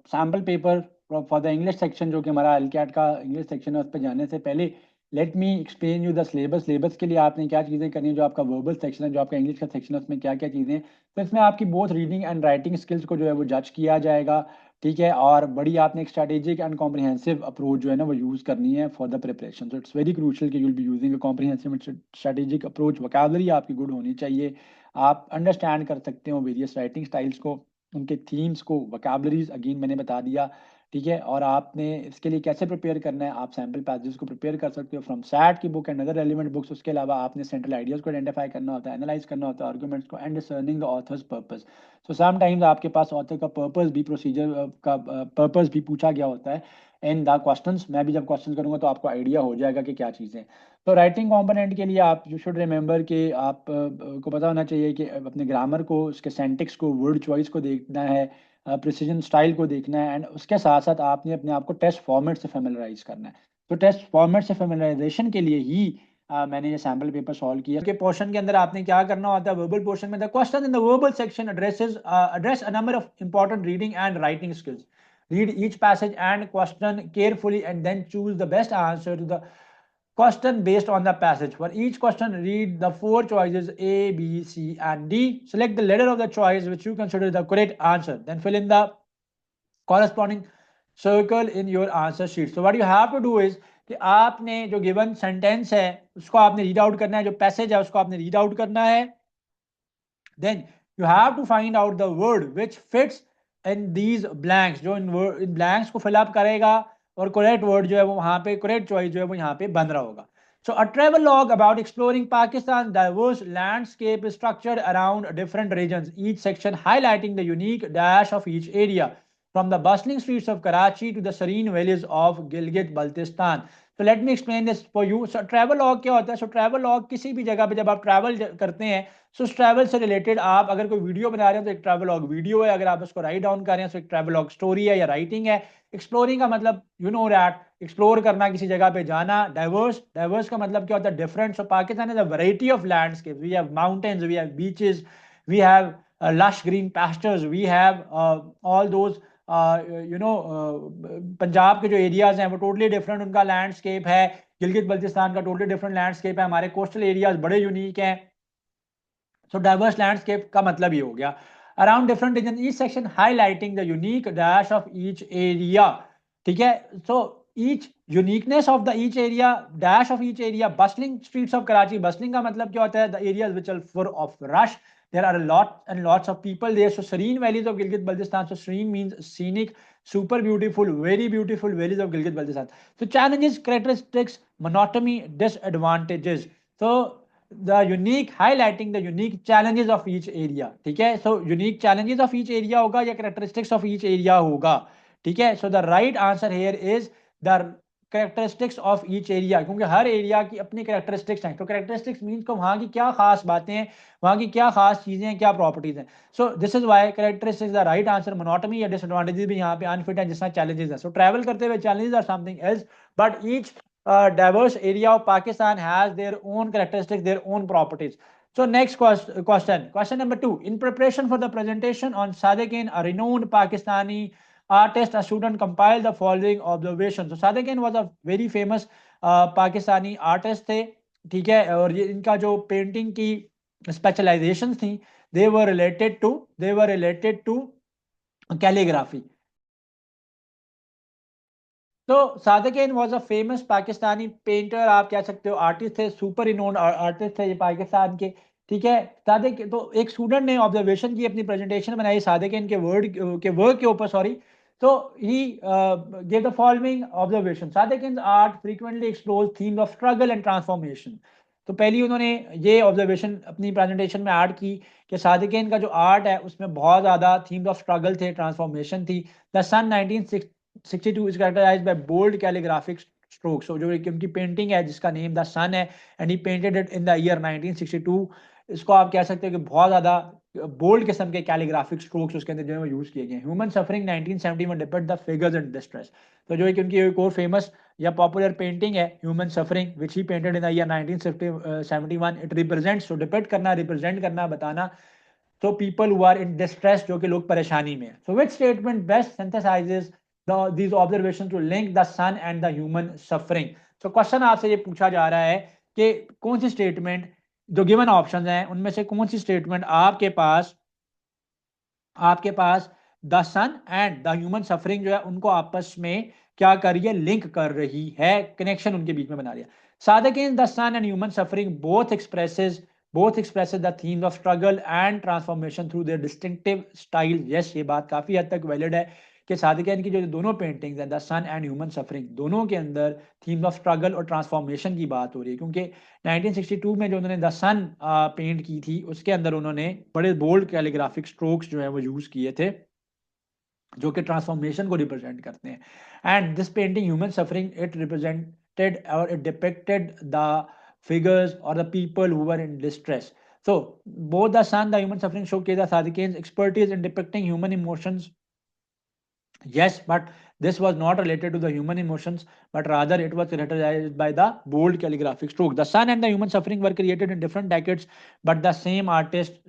sample paper for the English section, जो कि हमारा LCAT का इंग्लिश सेक्शन है, उस पर जाने से पहले let me explain you the syllabus. Syllabus के लिए आपने क्या चीज़ें करनी है, जो आपका वर्बल सेक्शन है, जो आपका इंग्लिश का सेक्शन है, उसमें क्या क्या चीज़ें। तो इसमें आपकी both reading and writing skills को जो है वो जज किया जाएगा, ठीक है। और बड़ी आपने एक स्ट्रैटेजिक एंड कॉम्प्रिहेंसिव अप्रोच जो है ना वो यूज़ करनी है for the preparation. So it's very crucial कि you will be using a comprehensive strategic approach. Vocabulary आपकी गुड होनी चाहिए, आप अंडरस्टैंड कर सकते हो वेरियस राइटिंग स्टाइल्स को, उनके थीम्स को, वोकैबुलरीज अगेन मैंने बता दिया, ठीक है। और आपने इसके लिए कैसे प्रिपेयर करना है, आप सैम्पल पैसेज को प्रिपेयर कर सकते हो फ्रॉम सैट की book and other relevant books. उसके अलावा आपने सेंट्रल आइडियाज को आइडेंटिफाई करना होता है, एनालाइज करना होता है आर्गुमेंट्स को, and discerning the author's purpose. So sometimes आपके पास ऑथर का पर्पस भी, प्रोसीजर का पर्पस भी पूछा गया होता है इन द क्वेश्चंस। मैं भी जब क्वेश्चन करूंगा तो आपको आइडिया हो जाएगा कि क्या चीज़ें। तो राइटिंग कंपोनेंट के लिए आप यू शुड रिमेंबर कि आप को पता होना चाहिए कि अपने ग्रामर को, उसके सेंटिक्स को, वर्ड चॉइस को देखना है, प्रिसीजन स्टाइल को देखना है, एंड उसके साथ साथ आपने अपने आप को टेस्ट फॉर्मेट से फेमिलराइज करना है। तो टेस्ट फॉर्मेट से फेमिलराइजेशन के लिए ही मैंने ये सैम्पल पेपर सॉल्व किया। के पोर्शन के अंदर आपने क्या करना होता है, वर्बल पोर्शन में the question in the verbal section address a number of important reading and writing skills. Read each passage and question carefully and then choose the best answer to the question based on the passage. For each question, read the four choices A, B, C, and D. Select the letter of the choice which you consider the correct answer. Then fill in the corresponding circle in your answer sheet. So what you have to do is कि आपने जो given sentence है उसको आपने read out करना है, जो passage है उसको आपने रीड आउट करना है। then you have to find out the word which fits in these blanks, जो इन blanks को fill up करेगा और correct word जो है वो वहां पे, correct choice जो है वो यहाँ पे बन रहा होगा। So a travel log about exploring Pakistan's diverse landscape is structured around different regions, each section highlighting the unique dash of each area, from the bustling streets of Karachi to the serene valleys of Gilgit-Baltistan. So let me explain this for you. So travel log क्या होता है? So travel log किसी भी जगह पे जब आप travel करते हैं, सो ट्रैवल से रिलेटेड आप अगर कोई वीडियो बना रहे हो तो एक ट्रैवल लॉग वीडियो है, अगर आप उसको राइट डाउन कर रहे हैं तो एक ट्रैवल लॉग स्टोरी है या राइटिंग है। एक्सप्लोरिंग का मतलब यू नो दैट एक्सप्लोर करना, किसी जगह पे जाना। डाइवर्स, डाइवर्स का मतलब क्या होता है? Different. So Pakistan is a variety of landscape, we have mountains, we have beaches, we have lush green pastures, we have all those Punjab के जो एरियाज हैं वो टोटली डिफरेंट उनका लैंडस्केप है, गिलगित बल्तिस्तान का टोटली डिफरेंट लैंडस्केप है, हमारे कोस्टल एरियाज बड़े यूनिक हैं। सो डाइवर्स लैंडस्केप का मतलब ये हो गया around different region, each section highlighting the unique dash of each area, ठीक है। सो each uniqueness of the each area, dash of each area, bustling streets of Karachi. Bustling का मतलब क्या होता है? The areas which are full of rush. There are a lot and lots of people there. So serene valleys of Gilgit Baltistan. So serene means scenic, super beautiful, very beautiful valleys of Gilgit Baltistan. So challenges, characteristics, monotony, disadvantages. So the unique, highlighting the unique challenges of each area. ठीक है? So unique challenges of each area होगा या characteristics of each area होगा. ठीक है? So the right answer here is the characteristics of each area, क्योंकि हर area की अपनी characteristics हैं. तो characteristics means को वहाँ की क्या खास बातें हैं, वहाँ की क्या खास चीजें हैं, क्या प्रॉपर्टीज हैं. So this is why characteristics the right answer. Monotony या डिसएडवांटेजेस भी यहाँ पे अनफिट है, जिसमें चैलेंजेस है. सो ट्रैवल करते हुए challenges are something else, but each diverse area of Pakistan has their own characteristics, their own properties. So next question number 2. In preparation for the presentation on Sadiqin, a renowned Pakistani artist, a student compiled the following observations. So Sadiqin was a very famous Pakistani artist थे. ठीक है? और ये इनका जो painting की specialisation थी, they were related to calligraphy. तो Sadequain was a famous Pakistani painter, आप कह सकते हो आर्टिस्ट थे, सुपर रिनोन्ड आर्टिस्ट थे ये पाकिस्तान के. ठीक है? सादिक तो एक स्टूडेंट ने ऑब्जर्वेशन की, अपनी प्रेजेंटेशन बनाई सादिकिन के वर्क के ऊपर, सॉरी. तो he give the following observation. Sadequain art frequently explores themes of struggle and transformation. तो पहली उन्होंने ये ऑब्जर्वेशन अपनी प्रेजेंटेशन में ऐड की कि सादिकिन का जो आर्ट है उसमें बहुत ज़्यादा थीम्स ऑफ स्ट्रगल थे, ट्रांसफॉर्मेशन थी. The sun 1962 is characterized by bold calligraphic strokes. So जो उनकी पेंटिंग है जिसका नेम द सन है, and he painted it in the year 1962. इसको आप कह सकते हो कि बहुत ज्यादा बोल्ड किस्म के कैलीग्राफिक स्ट्रोक्स उसके अंदर जो है वो यूज किए गए. Human suffering 1971 depict the figures in distress. तो जो उनकी एक और फेमस या पॉपुलर पेंटिंग है human suffering, which he painted in the year 1971. It represents, तो डिपिक्ट करना, रिप्रेजेंट करना, बताना, तो people who are in distress, जो कि लोग परेशानी में है. So which statement best synthesises these observations to link the sun and the human suffering. So question आपसे ये पूछा जा रहा है कि कौन सी स्टेटमेंट, जो गिवन ऑप्शंस हैं उनमें से कौन सी स्टेटमेंट आपके पास the sun and the human suffering जो है उनको आपस में क्या कर रही है, लिंक कर रही है, कनेक्शन उनके बीच में बना रही है. Sadiqin, the sun and human suffering both expresses the themes of struggle and transformation through their distinctive style. Yes, ये बात काफी हद तक वैलिड है कि सादिकिन की जो दोनों पेंटिंग्स हैं, the sun and human suffering, दोनों के अंदर थीम ऑफ स्ट्रगल और ट्रांसफॉर्मेशन की बात हो रही है. क्योंकि 1962 में जो उन्होंने द सन पेंट की थी उसके अंदर उन्होंने बड़े बोल्ड कैलीग्राफिक स्ट्रोक्स जो है वो यूज किए थे, जो कि ट्रांसफॉर्मेशन को रिप्रेजेंट करते हैं. And this painting human suffering, it represented और it depicted the figures or the people who were in distress. So both the sun, the human suffering showcase the Sadiqin's expertise in depicting human emotions. Yes, but this was not related to the human emotions, but rather it was characterized by the bold calligraphic stroke. The sun and the human suffering were created in different decades, but the same artist,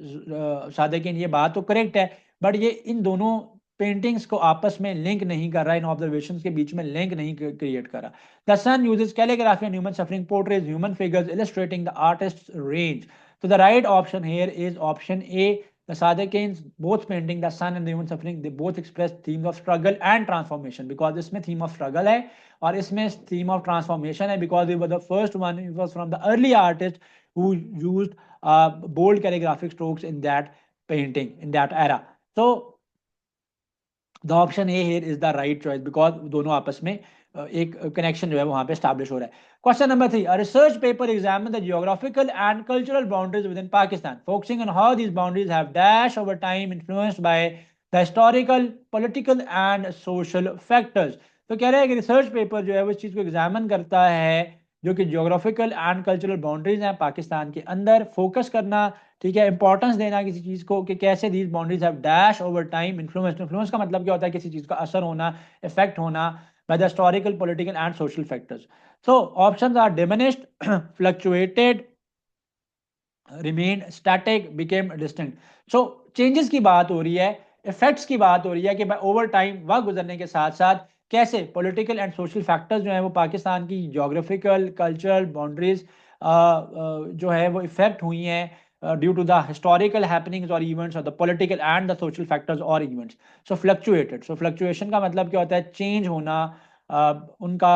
सादिकिन, ये बात तो correct है, but ये इन दोनों paintings को आपस में link नहीं कर रहा, इन ऑब्जर्वेशंस के बीच में लिंक नहीं क्रिएट कर रहा. The sun uses calligraphy and human suffering portrays human figures illustrating the artist range. तो the right option here is option A. The Sadiqins both painting the sun and the human suffering, they both express themes of struggle and transformation, because इसमें theme of struggle है और इसमें theme of transformation है, because they were the first one, it was from the early artists who used bold calligraphic strokes in that painting, in that era. So the option A here is the right choice, because दोनों आपस में एक connection जो है वहां पे establish हो रहा है. Question number 3. A research paper examined the geographical and cultural boundaries within Pakistan, focusing on how these boundaries have dash over time influenced by the historical, political and social factors. तो कह रहे हैं कि research paper जो है वो इस चीज को एग्जामिन करता है, जो कि जियोग्राफिकल एंड कल्चरल बाउंड्रीज हैं पाकिस्तान के अंदर, फोकस करना, ठीक है, इंपॉर्टेंस देना किसी चीज को कि कैसे these boundaries have dash over time influence. Influence का मतलब क्या होता है, किसी चीज का असर होना, इफेक्ट होना by the historical, political and social factors. So options are diminished, fluctuated, remained static, became distinct. So changes की बात हो रही है, effects की बात हो रही है कि over time, वक्त गुजरने के साथ साथ कैसे political and social factors जो है वो पाकिस्तान की geographical, cultural boundaries जो है वो इफेक्ट हुई हैं due to the historical happenings or events or the political and the social factors or events. So fluctuated. So fluctuation का मतलब क्या होता है, चेंज होना, उनका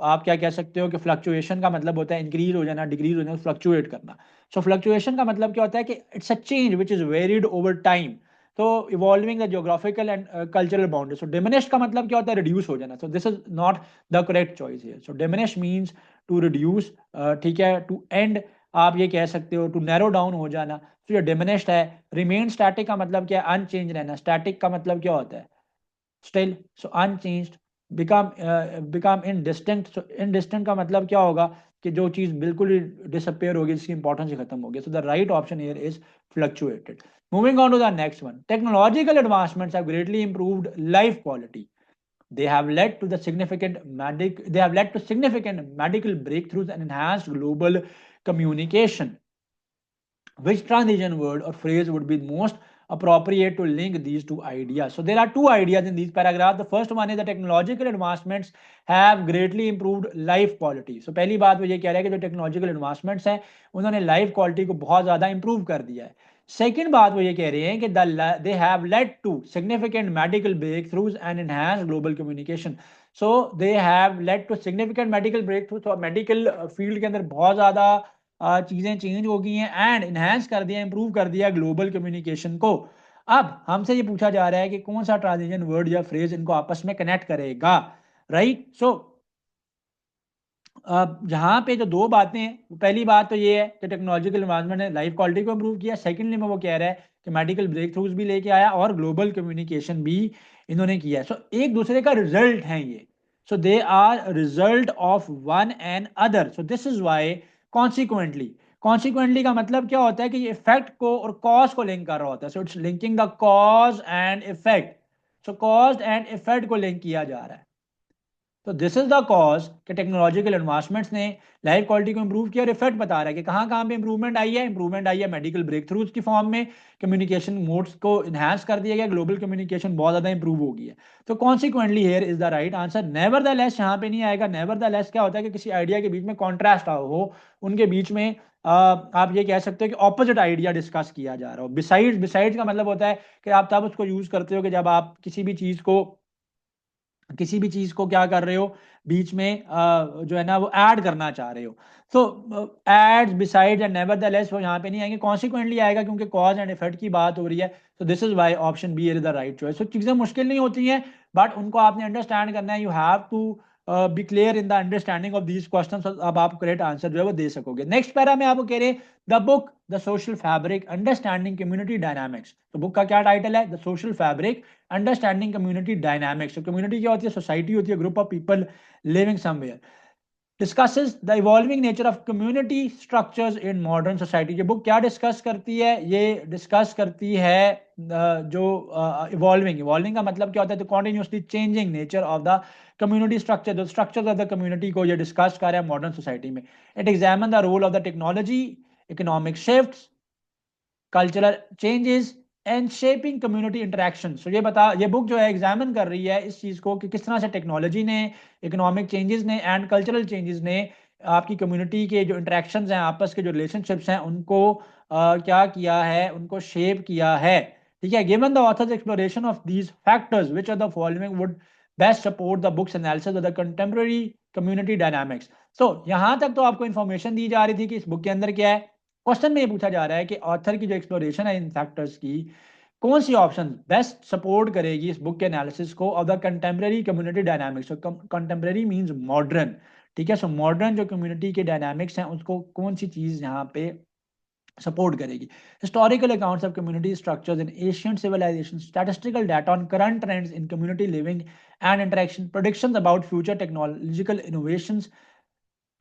आप क्या कह सकते हो कि फ्लक्चुएशन का मतलब होता है इंक्रीज हो जाना, डिक्रीज हो जाना, फ्लक्चुएट करना। सो फ्लक्चुएशन का मतलब क्या होता है कि it's a change which is varied over time, तो evolving the geographical and cultural boundary. So diminished का मतलब क्या होता है, रिड्यूस हो जाना। So this is not the correct choice here. So diminish means to reduce, ठीक है, टू एंड आप ये कह सकते हो, टू नैरो डाउन हो जाना। तो ये डिमिनिश्ड है। रिमेन स्टैटिक का मतलब क्या है, अनचेंज रहना। स्टैटिक का मतलब क्या होता है, still. So unchanged. Become indistinct. So indistinct का मतलब क्या होगा कि जो चीज बिल्कुल ही डिसअपेयर होगी, जिसकी इंपॉर्टेंस ही खत्म होगी। So the right option here is fluctuated. Moving on to the next one, technological advancements have greatly improved life quality. They have led to significant medical breakthroughs and enhanced global communication. Which transition word or phrase would be most appropriate to link these two ideas? So there are two ideas in these paragraphs. The first one is the technological advancements have greatly improved life quality. So पहली बात वो ये कह रहा है कि जो technological advancements हैं उन्होंने life quality को बहुत ज़्यादा improve कर दिया है. सेकेंड बात वो ये कह रहे हैं कि they have led to significant medical breakthroughs and enhanced global communication. So they have led to significant medical breakthroughs. तो मेडिकल फील्ड के अंदर बहुत ज़्यादा चीजें चेंज हो गई हैं एंड इनहेंस कर दिया, इंप्रूव कर दिया ग्लोबल कम्युनिकेशन को. अब हमसे ये पूछा जा रहा है कि कौन सा ट्रांजिशन वर्ड या फ्रेज इनको आपस में कनेक्ट करेगा, राइट. सो जहां पे जो दो बातें हैं, पहली बात तो ये है कि टेक्नोलॉजिकल एडवांसमेंट ने लाइफ क्वालिटी को इंप्रूव किया. सेकेंडली में वो कह रहा है कि मेडिकल ब्रेक थ्रूज भी लेके आया और ग्लोबल कम्युनिकेशन भी इन्होंने किया. सो एक दूसरे का रिजल्ट है ये. So they are result of one and other. So this is why consequently. Consequently का मतलब क्या होता है कि ये इफेक्ट को और कॉज को लिंक कर रहा होता है. So it's linking the cause and effect. Show cause and effect को लिंक किया जा रहा है. तो दिस इज द कॉज कि टेक्नोलॉजिकल एडवांसमेंट्स ने लाइफ क्वालिटी को इंप्रूव किया और इफेक्ट बता रहा है कि कहाँ कहाँ पे इंप्रूवमेंट आई है. इंप्रूवमेंट आई है मेडिकल ब्रेक थ्रूज की फॉर्म में. कम्युनिकेशन मोड्स को इनहेंस कर दिया गया, ग्लोबल कम्युनिकेशन बहुत ज्यादा इंप्रूव हो गई है. तो consequently here is the right answer. Never the less यहाँ पे नहीं आएगा. नेवर द लेस क्या होता है कि किसी आइडिया के बीच में कॉन्ट्रास्ट हो, उनके बीच में आप ये कह सकते हो कि ऑपोजिट आइडिया डिस्कस किया जा रहा हो. बिसाइड्स, बिसाइड्स का मतलब होता है कि आप तब उसको यूज करते हो कि जब आप किसी भी चीज को क्या कर रहे हो, बीच में जो है ना वो ऐड करना चाह रहे हो. सो एड्स, बिसाइड्स एंड नेवरदलेस वो यहाँ पे नहीं आएंगे. कॉन्सिक्वेंटली आएगा क्योंकि कॉज एंड इफेक्ट की बात हो रही है. So this is why option B is the right choice. So चीजें मुश्किल नहीं होती हैं, बट उनको आपने अंडरस्टैंड करना है. You have to be clear in the understanding of these question. अब आप करेक्ट आंसर जो है वो दे सकोगे. नेक्स्ट पैरा में आपको कह रहे हैं the book the social fabric understanding community dynamics. तो बुक का क्या टाइटल है, the social fabric understanding community dynamics. तो कम्युनिटी क्या होती है, सोसाइटी होती है, group of people living somewhere. Discusses the evolving nature of community structures in modern society. ये बुक क्या डिस्कस करती है, ये डिस्कस करती है जो इवॉल्विंग. इवॉल्विंग का मतलब क्या होता है, तो continuously changing nature of the community structure. जो स्ट्रक्चर ऑफ द कम्युनिटी को ये डिस्कस कर रहा है मॉडर्न सोसाइटी में. It examine the role of the technology, economic shifts, cultural changes and shaping community interaction. So ये बुक जो है एग्जामिन कर रही है इस चीज को कि किस तरह से टेक्नोलॉजी ने, इकोनॉमिक चेंजेस ने एंड कल्चरल चेंजेस ने आपकी कम्युनिटी के जो इंटरेक्शंस हैं, आपस के जो रिलेशनशिप्स हैं, उनको क्या किया है, उनको शेप किया है. ठीक है. Given the author's exploration of these factors which are the following would best support the book's analysis of the contemporary community dynamics. So यहां तक तो आपको इंफॉर्मेशन दी जा रही थी कि इस बुक के अंदर क्या है. क्वेश्चन में ये पूछा जा रहा है कि ऑथर की जो एक्सप्लोरेशन है इन फैक्टर्स की, कौन सी ऑप्शन बेस्ट सपोर्ट करेगी इस बुक के एनालिसिस को of the contemporary community dynamics. Contemporary means modern. ठीक है. सो मॉडर्न जो कम्युनिटी के डायनामिक्स हैं उसको कौन सी चीज यहाँ पे सपोर्ट करेगी. Historical accounts of community structures in ancient civilisation, statistical data on current trends in community living and interaction, predictions about future technological innovations,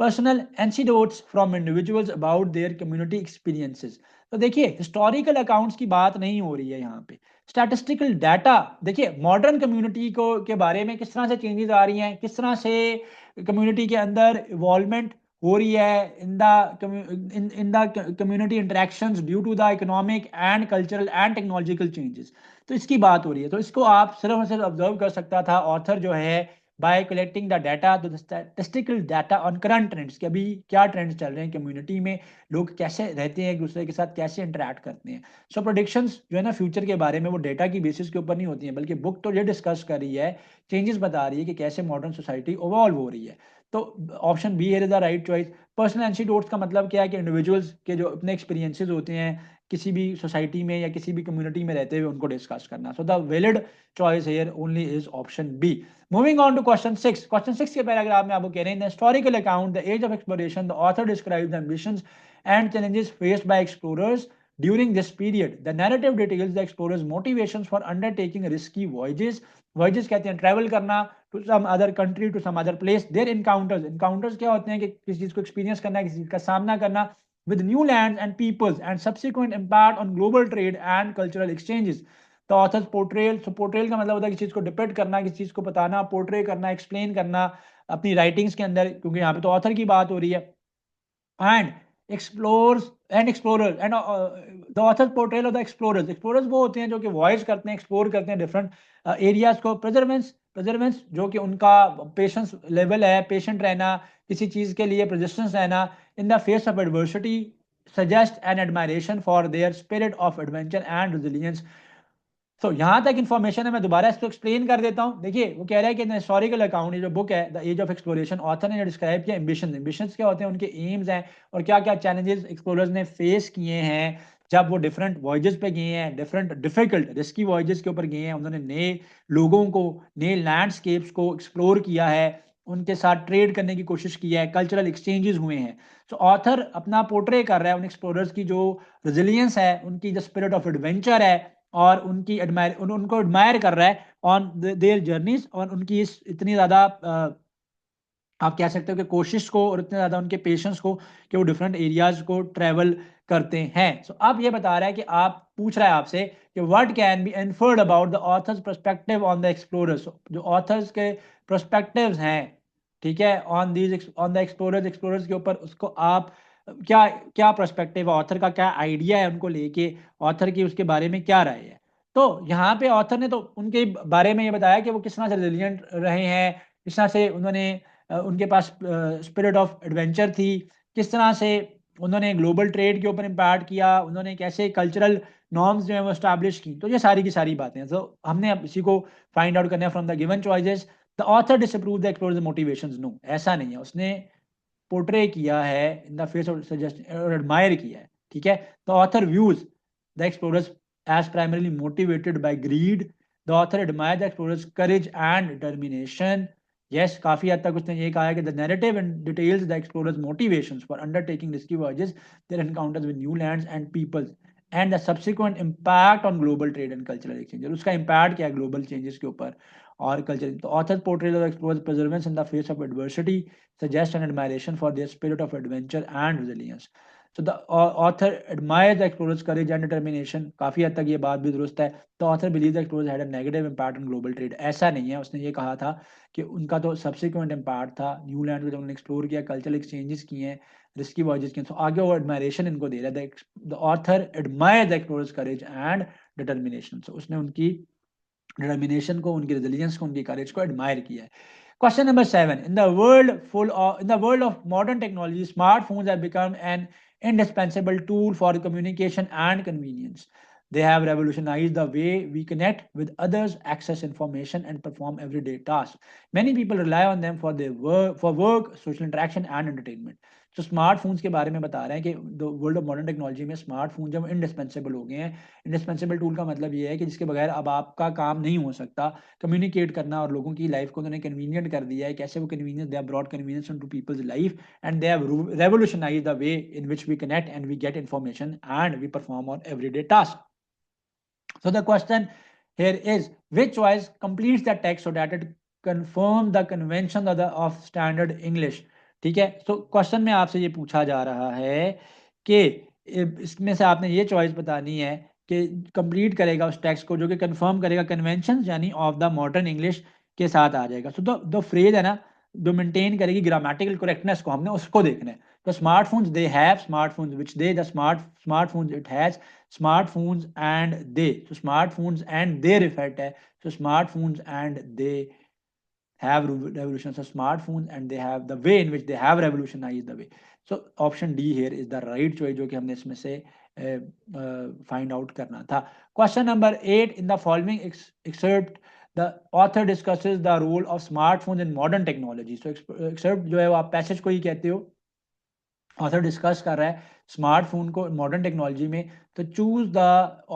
personal anecdotes from individuals about their community experiences. तो देखिए historical accounts की बात नहीं हो रही है यहाँ पे. स्टैटिस्टिकल डाटा, देखिए मॉडर्न कम्युनिटी को के बारे में किस तरह से चेंजेस आ रही हैं, किस तरह से कम्युनिटी के अंदर इवॉल्वमेंट हो रही है in the community interactions due to the economic and cultural and technological changes. तो इसकी बात हो रही है. तो इसको आप सिर्फ और सिर्फ ऑब्जर्व कर सकता था ऑथर जो है bye collecting the data, the statistical data on current trends, कि अभी क्या ट्रेंड्स चल रहे हैं कम्युनिटी में, लोग कैसे रहते हैं, एक दूसरे के साथ कैसे इंटरेक्ट करते हैं। सो प्रोडिक्शंस जो है ना फ्यूचर के बारे में, वो डेटा की बेसिस के ऊपर नहीं होती हैं, बल्कि बुक तो ये डिस्कस कर रही है, चेंजेस बता रही है कि कैसे मॉडर्न सोसाइटी इवॉल्व हो रही है। तो ऑप्शन बी है द राइट चॉइस। पर्सनल एंसीडोट्स का मतलब क्या है कि इंडिविजुअल्स के जो अपने एक्सपीरियंसेस होते हैं किसी भी सोसाइटी में या किसी भी कम्युनिटी में रहते हुए, उनको डिस्कस करना। So the valid choice here only is option B. Moving on to question 6। क्वेश्चन 6 के पैराग्राफ में आपको कह रहे हैं, historical account the age of exploration, the author describes the ambitions and challenges faced by explorers during this period. The narrative details the explorers' motivations for undertaking risky voyages. Voyages कहते हैं travel करना, to some other country, to some other place. Their encounters, encounters क्या होते हैं कि किसी चीज को एक्सपीरियंस करना, किसी चीज का सामना करना with new lands and peoples and subsequent impact on global trade and cultural exchanges. The author's portrayal, so portrayal का मतलब होता है किसी चीज को डिपेक्ट करना, किसी चीज को बताना, पोर्ट्रे करना, एक्सप्लेन करना अपनी राइटिंग्स के अंदर, क्योंकि यहाँ पे तो ऑथर की बात हो रही है। And explores and explorer and the author portrayal of the explorers, explorers वो होते हैं जो कि वॉयज करते हैं, एक्सप्लोर करते हैं डिफरेंट एरियाज को। प्रेजर्वेंस, प्रेजर्वेंस जो कि उनका पेशेंस लेवल है, पेशेंट रहना, किसी चीज के लिए प्रेजिस्टेंस रहना in the face of adversity, suggest an admiration for their spirit of adventure and resilience. तो यहाँ तक इन्फॉर्मेशन है, मैं दोबारा इसको एक्सप्लेन कर देता हूँ। देखिए वो कह रहा है कि हिस्टोरिकल अकाउंट, ये जो बुक है the age of exploration, author ने डिस्क्राइब किया एम्बिशन, एम्बिशंस क्या होते हैं, उनके एम्स हैं, और क्या क्या चैलेंजेस एक्सप्लोरर्स ने फेस किए हैं जब वो डिफरेंट वॉयजेस पे गए हैं, डिफरेंट डिफिकल्ट रिस्की वॉयजेस के ऊपर गए हैं। उन्होंने नए लोगों को, नए लैंडस्केप्स को एक्सप्लोर किया है, उनके साथ ट्रेड करने की कोशिश की है, कल्चरल एक्सचेंजेस हुए हैं। तो ऑथर अपना पोर्ट्रे कर रहा है उन एक्सप्लोरर्स की जो रेजिलियंस है, उनकी जो स्पिरिट ऑफ एडवेंचर है, और उनकी उनको एडमायर कर रहा है ऑन देयर जर्नीज, और उनकी इस इतनी ज़्यादा आप कह सकते हो कि कोशिश को, और इतने ज़्यादा उनके पेशेंस को कि वो डिफरेंट एरियाज को ट्रैवल करते हैं। सो अब ये बता रहा है कि आप पूछ रहा है आपसे कि what can be inferred about the author's perspective on the explorers, जो ऑथर्स के पर्सपेक्टिव्स हैं, ठीक है, on these on the explorers, explorers के ऊपर, उसको आप क्या क्या पर्सपेक्टिव है, ऑथर का क्या आइडिया है उनको लेके, ऑथर की उसके बारे में क्या राय है। तो यहाँ पे ऑथर ने तो उनके बारे में ये बताया कि वो किस तरह से रेजिलियंट रहे हैं, किस तरह से उन्होंने उनके पास स्पिरिट ऑफ एडवेंचर थी, किस तरह से उन्होंने ग्लोबल ट्रेड के ऊपर इम्पैक्ट किया, उन्होंने कैसे कल्चरल नॉर्म्स जो है वो स्टैब्लिश की। तो ये सारी की सारी बातें हैं। तो हमने अब इसी को फाइंड आउट करना है from the given choices. The author disapprove the explorers motivations, no ऐसा नहीं है, उसने पोर्ट्रे किया है in the face of suggest और एडमायर किया है, ठीक है। The author views the explorers as primarily motivated by greed. The author admired the explorers' courage and determination. Yes, काफी हद तक उसने ये कहा है कि the narrative and details the explorers' motivations for undertaking risky voyages, their encounters with new lands and peoples, and the subsequent impact on global trade and cultural exchange. उसका impact क्या है ग्लोबल चेंजेस के ऊपर और culture. तो author's portrayal of explorers' perseverance in the face of adversity suggests an admiration for their spirit of adventure and resilience. So the author admires the explorer's courage and determination. काफी हद तक ये बात भी दुरुस्त है। The author believes the explorers had a negative impact on global trade. ऐसा नहीं है, उसने ये कहा था कि उनका तो subsequent impact था, न्यू लैंड को जब उन्होंने एक्सप्लोर किया, कल्चरल एक्सचेंजेस किए हैं, रिस्की वॉयजेस किए, तो आगे वो एडमायरेशन इनको दे रहा है। The author admire the explorers courage and determination, so उसने उनकी डिटर्मिनेशन को, उनकी रेजिलियंस को, उनकी करेज को एडमायर किया है। Question number 7. In the world of modern technology, smartphones have become an indispensable tool for communication and convenience. They have revolutionized the way we connect with others, access information, and perform everyday tasks. Many people rely on them for their work, social interaction, and entertainment. तो smartphones के बारे में बता रहे हैं कि world of modern technology में smartphone जब इंडिस्पेंसेबल हो गए हैं। इंडिस्पेंसेबल टूल का मतलब ये है कि जिसके बगैर अब आपका काम नहीं हो सकता, कम्युनिकेट करना, और लोगों की लाइफ को उन्होंने कन्वीनियंट कर दिया है। कैसे वो convenience, they have brought convenience into people's life and they have revolutionised the way in which we connect and we get information and we perform on everyday task. So the question here is, which choice completes the text so that it confirm the convention of standard English. ठीक है, तो question में आपसे ये पूछा जा रहा है कि इसमें से आपने ये चॉइस बतानी है कि कंप्लीट करेगा उस टेक्स्ट को जो कि कंफर्म करेगा कन्वेंशन यानी ऑफ द मॉडर्न इंग्लिश के साथ आ जाएगा। सो द फ्रेज है ना जो मेंटेन करेगी ग्रामेटिकल करेक्टनेस को, हमने उसको देखना है। तो smartphones they have, smartphones which they, the smartphones it has, smartphones and they, so smartphones and they referred है, so smartphones and they have revolutionized smartphones and they have the way in which they have revolutionized the way. So option D here is the right choice जो कि हमने इसमें से find out करना था. Question number 8, in the following excerpt the author discusses the role of smartphones in modern technology. So excerpt जो है वो आप passage को ही कहते हो, ऑथर डिस्कस कर रहा है स्मार्टफोन को मॉडर्न टेक्नोलॉजी में. तो choose the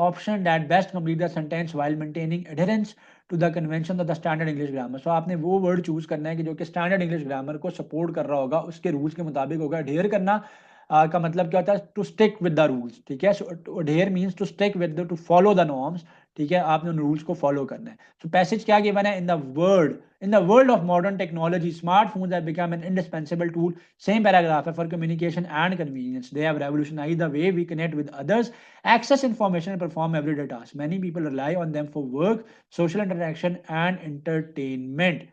option that best complete the sentence while maintaining adherence to the convention of the standard English grammar. So आपने वो वर्ड चूज करना है कि जो कि स्टैंडर्ड इंग्लिश ग्रामर को सपोर्ट कर रहा होगा, उसके रूल्स के मुताबिक होगा. अडेयर करना का मतलब क्या होता है? To stick with the rules. ठीक है, so adhere means to stick with to follow the norms. ठीक है, आपने उन रूल्स को फॉलो करना है. सो पैसेज क्या गिवन है? In the world of modern technology, smartphones have become an indispensable tool. Same paragraph for communication and convenience. They have revolutionized the way we connect with others, access information, and perform everyday tasks. Many people rely on them for work, social interaction, and entertainment.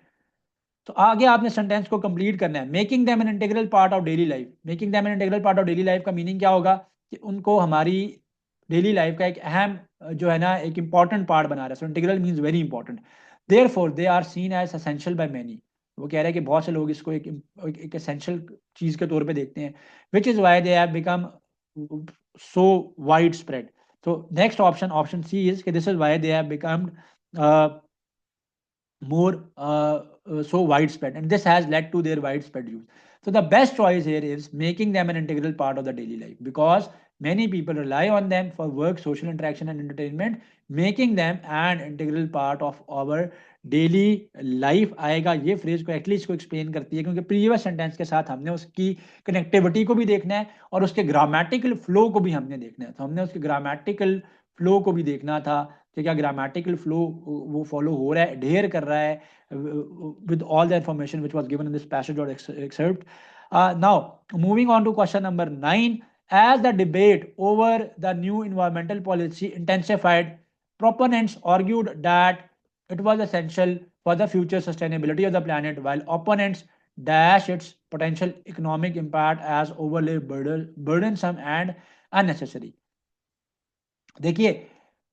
तो आगे आपने sentence को complete करना है. Making them an integral part of daily life. Making them an integral part of daily life का meaning क्या होगा? कि उनको हमारी डेली लाइफ का एक अहम जो है ना एक इंपॉर्टेंट पार्ट बना रहा है. So integral means very important. Therefore they are seen as essential by many. वो कह रहे हैं कि बहुत से लोग इसको एक एसेंशियल चीज के तौर पे देखते हैं. Which is why they have become so wide spread. तो नेक्स्ट ऑप्शन सी इज कि this is why they have become more so widespread, and this has led to their widespread use. So the best choice here is making them an integral part of the daily life, because many people rely on them for work, social interaction, and entertainment. Making them an integral part of our daily life आएगा, ये phrase को at least को explain करती है, क्योंकि previous sentence के साथ हमने उसकी कनेक्टिविटी को भी देखना है और उसके ग्रामेटिकल फ्लो को भी हमने देखना है. तो हमने उसके ग्रामेटिकल फ्लो को भी देखना था कि क्या ग्रामेटिकल फ्लो वो फॉलो हो रहा है, ढेर कर रहा है with all the information which was given in this passage or excerpt. Now, moving on to question number 9. As the debate over the new environmental policy intensified, proponents argued that it was essential for the future sustainability of the planet, while opponents dash its potential economic impact as overly burdensome and unnecessary. देखिए,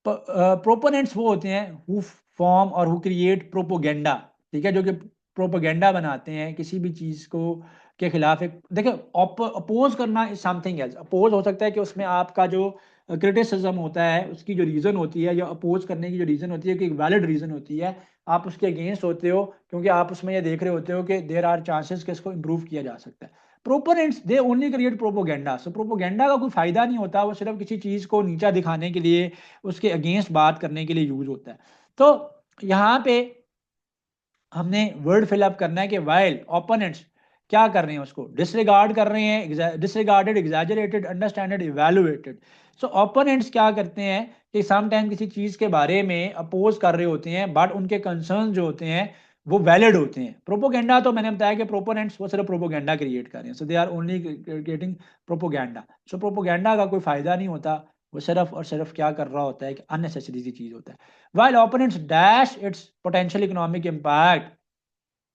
proponents वो होते हैं who form और who create propaganda. ठीक है, जो कि propaganda बनाते हैं किसी भी चीज को के खिलाफ. एक देखिए, अपोज करना इज समथिंग एल्स. अपोज हो सकता है कि उसमें आपका जो क्रिटिसिज्म होता है उसकी जो रीजन होती है, या अपोज करने की जो रीजन होती है कि एक वैलिड रीजन होती है, आप उसके अगेंस्ट होते हो क्योंकि आप उसमें ये देख रहे होते हो कि देयर आर चांसेस कि इसको इंप्रूव किया जा सकता है. Proponents they only create propaganda. So propaganda का कोई फायदा नहीं होता, वो सिर्फ किसी चीज को नीचा दिखाने के लिए, उसके अगेंस्ट बात करने के लिए यूज होता है. तो यहाँ पे हमने वर्ड फिलअप करना है कि वाइल ओपोनेंट्स क्या कर रहे हैं, उसको डिसरिगार्ड कर रहे हैं. Disregarded, exaggerated, understated, evaluated. So opponents क्या करते हैं कि समटाइम किसी चीज के बारे में अपोज कर रहे होते हैं, बट उनके कंसर्न जो होते हैं वो वैलिड होते हैं. प्रोपोगेंडा तो मैंने बताया कि प्रोपोनेंट्स वो सिर्फ प्रोपोगेंडा क्रिएट कर रहे हैं. So they are only creating propaganda. So propaganda का कोई फायदा नहीं होता, वो सिर्फ और सिर्फ क्या कर रहा होता है कि अननेसेसरी सी चीज होता है. While opponents dash its potential economic impact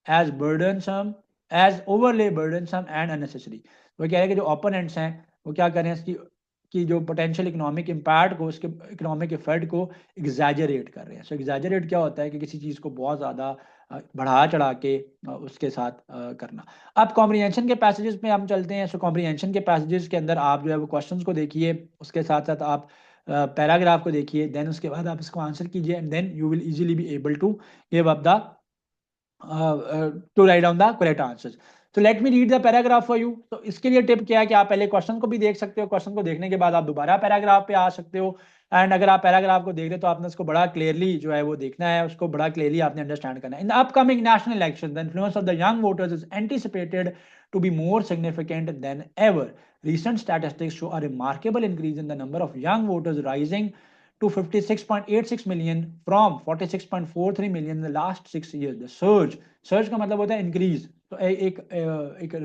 as burdensome, as overly burdensome and unnecessary. वो कह रहे हैं कि जो opponents हैं वो क्या कर रहे हैं इसकी कि जो पोटेंशियल इकोनॉमिक इम्पैक्ट को, उसके इकोनॉमिक इफेक्ट को एग्जैजरेट कर रहे हैं. सो एग्जैजरेट क्या होता है कि किसी चीज़ को बहुत ज़्यादा बढ़ा चढ़ा के उसके साथ करना. अब कॉम्प्रिहेंशन के पैसेजेस में हम चलते हैं. सो कॉम्प्रिहेंशन के पैसेजेस के अंदर आप जो है वो क्वेश्चंस को देखिए, उसके साथ साथ आप पैराग्राफ को देखिए, देन उसके बाद आप इसको आंसर कीजिए, and then you will easily be able to give up the to write down the correct answers. तो let me read the paragraph for you. तो इसके लिए टिप क्या है कि आप पहले क्वेश्चन को भी देख सकते हो, क्वेश्चन को देखने के बाद आप दोबारा पैराग्राफ पे आ सकते हो. एंड अगर आप पैराग्राफ को देख रहे हो तो आपने उसको बड़ा क्लियरली जो है वो देखना है, उसको बड़ा क्लियरली आपने अंडरस्टैंड करना है. In the upcoming national election the influence of the young voters is anticipated to be more significant than ever. Recent statistics show a remarkable increase in the number of young voters, rising to 56.86 million from 46.43 million in the last 6 years. The surge का मतलब होता है increase. तो एक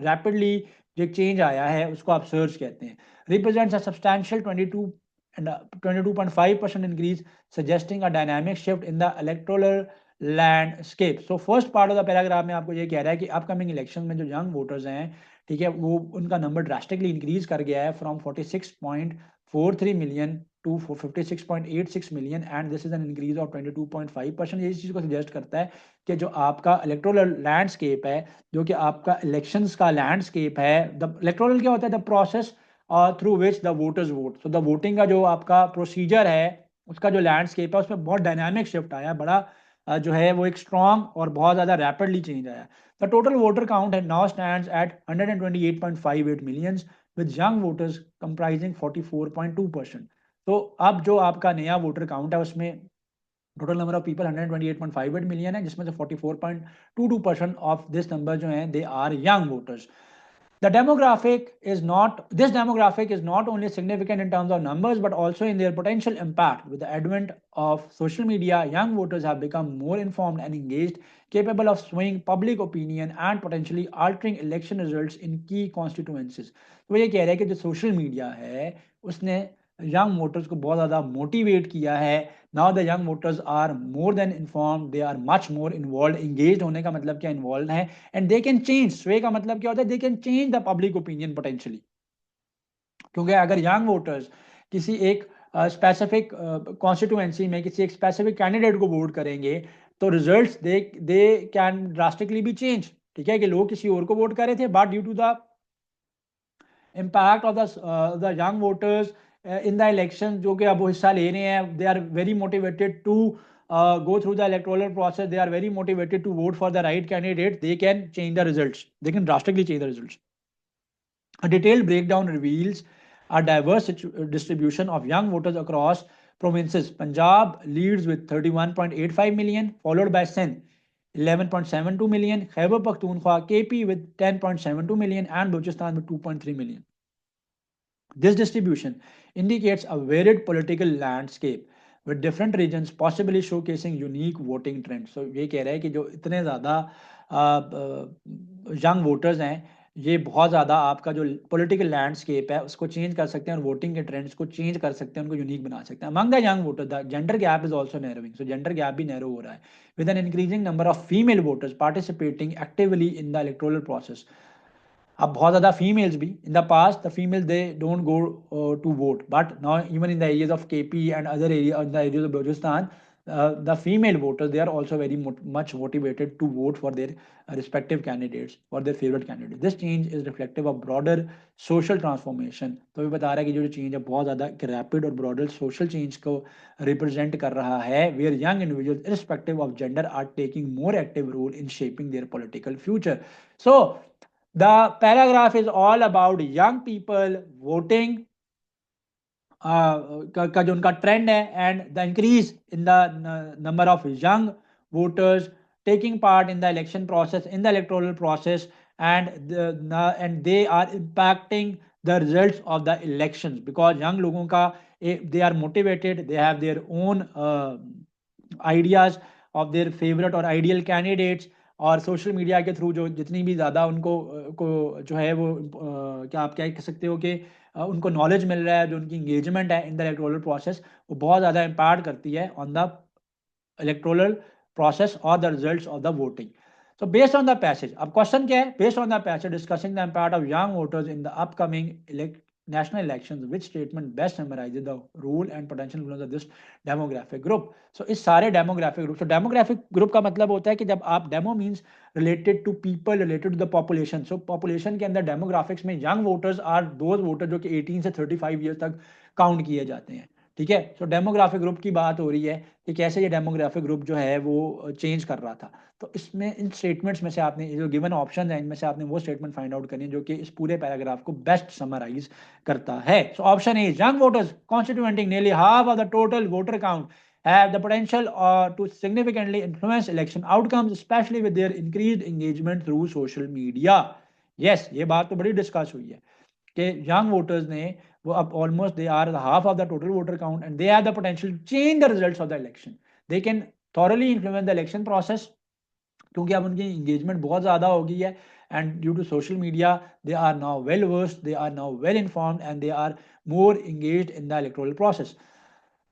rapidly जो change आया है उसको आप surge कहते हैं. Represents a substantial 22.5% increase, suggesting a dynamic shift in the electoral landscape. So first part of the paragraph में आपको ये कह रहा है कि अपकमिंग इलेक्शन में जो यंग वोटर्स हैं, ठीक है, वो उनका नंबर ड्रास्टिकली इंक्रीज कर गया है from 46.43 million to 56.86 million and this is an increase of 22.5%। ये इस चीज़ को सजेस्ट करता है कि जो आपका इलेक्टोरल लैंडस्केप है, जो कि आपका इलेक्शंस का लैंडस्केप है, द इलेक्टोरल क्या होता है, the process through which the voters vote. So the voting का जो आपका प्रोसीजर है, उसका जो लैंडस्केप है, उसमें बहुत डायनामिक शिफ्ट आया, बड़ा जो है वो एक स्ट्रॉन्ग और बहुत ज़्यादा रैपिडली चेंज आया। द टोटल वोटर काउंट है now stands eight 128.58 millions with young voters comprising 44.2%। तो अब जो आपका नया वोटर काउंट है उसमें total number of people 128.58 million है, जिसमें से 44.22% ऑफ दिस नंबर जो है they are young voters. This demographic is not only significant in terms of numbers but also in their potential impact. With the advent of social media, young voters have become more informed and engaged, capable of swaying public opinion and potentially altering election results in key constituencies. तो ये कह रहे हैं कि जो social media है उसने young voters को बहुत ज़्यादा मोटिवेट किया है। Now the young voters are more than informed, they are much more involve. Engage होने का मतलब क्या, इन्वॉल्व है। एंड दे कैन चेंज, स्वे का मतलब क्या होता है, they can change the public opinion potentially. क्योंकि अगर यंग वोटर्स किसी एक स्पेसिफिक कॉन्स्टिट्यूएंसी में किसी एक स्पेसिफिक कैंडिडेट को वोट करेंगे तो results they can drastically B change. ठीक है कि लोग किसी और को वोट कर रहे थे but due to the impact of the young voters in the election जो कि अब वो हिस्सा ले रहे हैं, they are very motivated to go through the electoral process, they are very motivated to vote for the right candidate, they can change the results, they can drastically change the results. A detailed breakdown reveals a diverse distribution of young voters across provinces. Punjab leads with 31.85 million, followed by Sindh 11.72 million, Khyber Pakhtunkhwa KP with 10.72 million and Balochistan with 2.3 million. This distribution indicates a varied political landscape with different regions possibly showcasing unique voting trends. So ये कह रहा है कि जो इतने ज़्यादा young voters हैं, ये बहुत ज़्यादा आपका जो पॉलिटिकल लैंडस्केप है उसको चेंज कर सकते हैं और वोटिंग के ट्रेंड्स को चेंज कर सकते हैं, उनको यूनिक बना सकते हैं। Among the young voters the gender gap is also narrowing. So gender gap भी नैरो हो रहा है with an increasing number of female voters participating actively in the electoral process. अब बहुत ज़्यादा फीमेल्स भी, in the past the female they don't go to vote but now even in the areas of KP and other area in the areas of Balochistan the female voters they are also very much motivated to vote for their respective candidates or their favorite candidates. This change is reflective of broader social transformation। तो ये बता रहा है कि जो change है बहुत ज़्यादा रैपिड और ब्रॉडर सोशल चेंज को रिप्रेजेंट कर रहा है, where young individuals irrespective of gender are taking more active role in shaping their political future. So the paragraph is all about young people voting का जो उनका ट्रेंड है and the increase in the number of young voters taking part in the election process, in the electoral process and they are impacting the results of the elections because young लोगों का they are motivated, they have their own ideas of their favourite और ideal candidates और social media के through जो जितनी भी ज़्यादा उनको को जो है वो क्या आप क्या कह सकते हो कि उनको नॉलेज मिल रहा है, जो उनकी इंगेजमेंट है इन द इलेक्टोरल प्रोसेस वो बहुत ज़्यादा इम्पैक्ट करती है ऑन द इलेक्टोरल प्रोसेस और the results of the voting. So based on the passage, अब क्वेश्चन क्या है, based on the passage discussing the impact of young voters in the upcoming national elections, which statement best summarizes the role and potential influence of this demographic group? So इस सारे demographic group, so demographic group का मतलब होता है कि जब आप demo means related to people, related to the population, so population के अंदर demographics में young voters are those voters जो कि 18 से 35 years तक काउंट किए जाते हैं। ठीक है, सो डेमोग्राफिक ग्रुप की बात हो रही है कि कैसे ये डेमोग्राफिक ग्रुप जो है वो चेंज कर रहा था। तो इसमें इन स्टेटमेंट्स में से आपने जो गिवन ऑप्शन है इनमें से आपने वो स्टेटमेंट फाइंड आउट करनी है जो कि इस पूरे पैराग्राफ को बेस्ट समराइज करता है। So option A, young voters constituting nearly half of the total voter count have the potential to significantly influence election outcomes, especially with their increased engagement through social media. Yes, ये बात तो बड़ी discuss हुई है कि young voters ने वो अब almost they are half of the total voter count and they have the potential to change the results of the election. They can thoroughly influence the election process क्योंकि अब उनकी engagement बहुत ज़्यादा हो गई है and due to social media they are now well versed, they are now well informed and they are more engaged in the electoral process.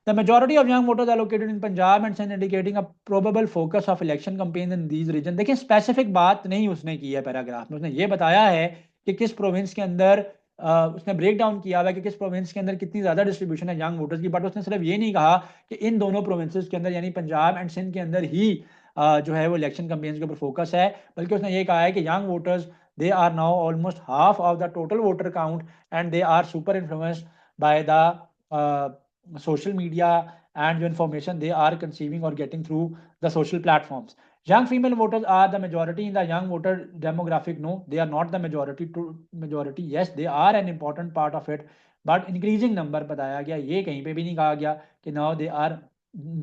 The majority of young voters are located in Punjab and Sindh, indicating a probable focus of election campaigns in these regions. देखिए specific बात नहीं उसने की है paragraph में, उसने ये बताया है कि किस प्रोविंस के अंदर उसने ब्रेक डाउन किया हुआ है कि किस प्रोविंस के अंदर कितनी ज़्यादा डिस्ट्रीब्यूशन है यंग वोटर्स की, बट उसने सिर्फ ये नहीं कहा कि इन दोनों प्रोविंसेस के अंदर यानी पंजाब एंड सिंध के अंदर ही जो है वो इलेक्शन कैंपेन्स के ऊपर फोकस है, बल्कि उसने ये कहा है कि young voters they are now almost half of the total voter count and they are super influenced by the social media and the information they are conceiving or getting through the social platforms. Young female voters are the majority in the young voter demographic. No, they are not the majority. To majority, yes, they are an important part of it, but increasing number बताया गया, ये कहीं पे भी नहीं कहा गया कि now they are,